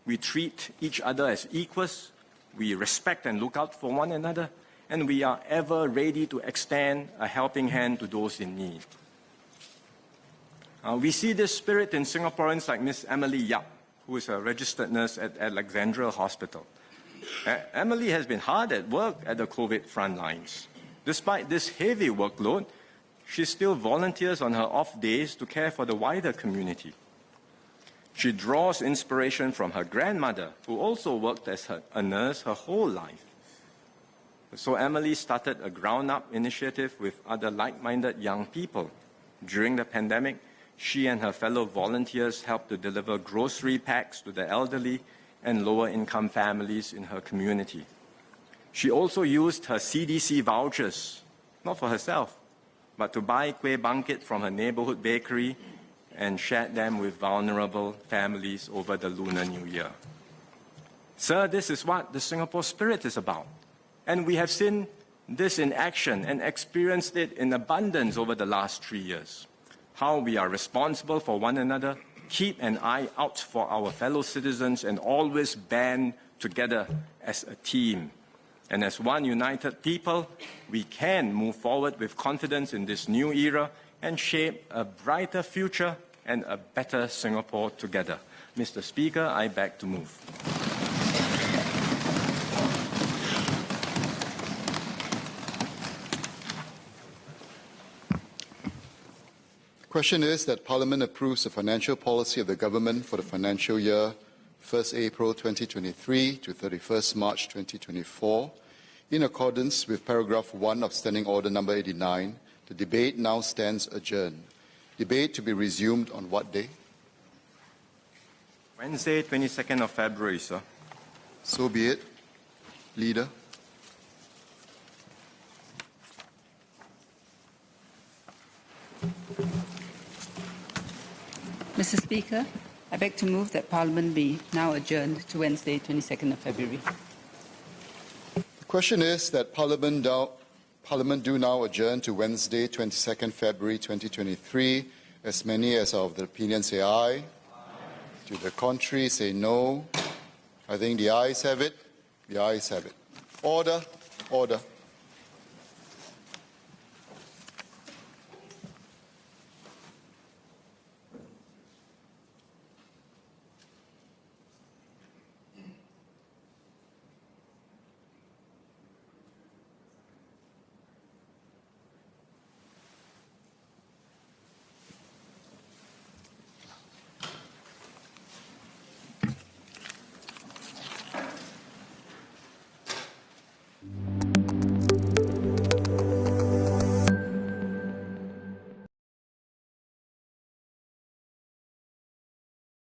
C: We treat each other as equals, we respect and look out for one another, and we are ever ready to extend a helping hand to those in need. We see this spirit in Singaporeans like Miss Emily Yap, who is a registered nurse at Alexandra Hospital. Emily has been hard at work at the COVID front lines. Despite this heavy workload, she still volunteers on her off days to care for the wider community. She draws inspiration from her grandmother, who also worked as a nurse her whole life. So Emily started a ground-up initiative with other like-minded young people. During the pandemic, she and her fellow volunteers helped to deliver grocery packs to the elderly and lower-income families in her community. She also used her CDC vouchers, not for herself, but to buy kueh bangkit from her neighborhood bakery and shared them with vulnerable families over the Lunar New Year. Sir, this is what the Singapore spirit is about. And we have seen this in action and experienced it in abundance over the last 3 years. How we are responsible for one another, keep an eye out for our fellow citizens, and always band together as a team. And as one united people, we can move forward with confidence in this new era and shape a brighter future and a better Singapore together. Mr. Speaker, I beg to move.
A: question is that Parliament approves the financial policy of the government for the financial year 1st April 2023 to 31st March 2024. In accordance with paragraph 1 of Standing Order number 89, the debate now stands adjourned. Debate to be resumed on what day?
C: Wednesday, 22nd of February, sir.
A: So be it. Leader.
D: Mr. Speaker, I beg to move that Parliament be now adjourned to Wednesday, 22nd of February.
A: The question is that Parliament do now adjourn to Wednesday, 22nd February 2023. As many as are of the opinion say aye. Aye. To the contrary say no. I think the ayes have it. The ayes have it. Order. Order.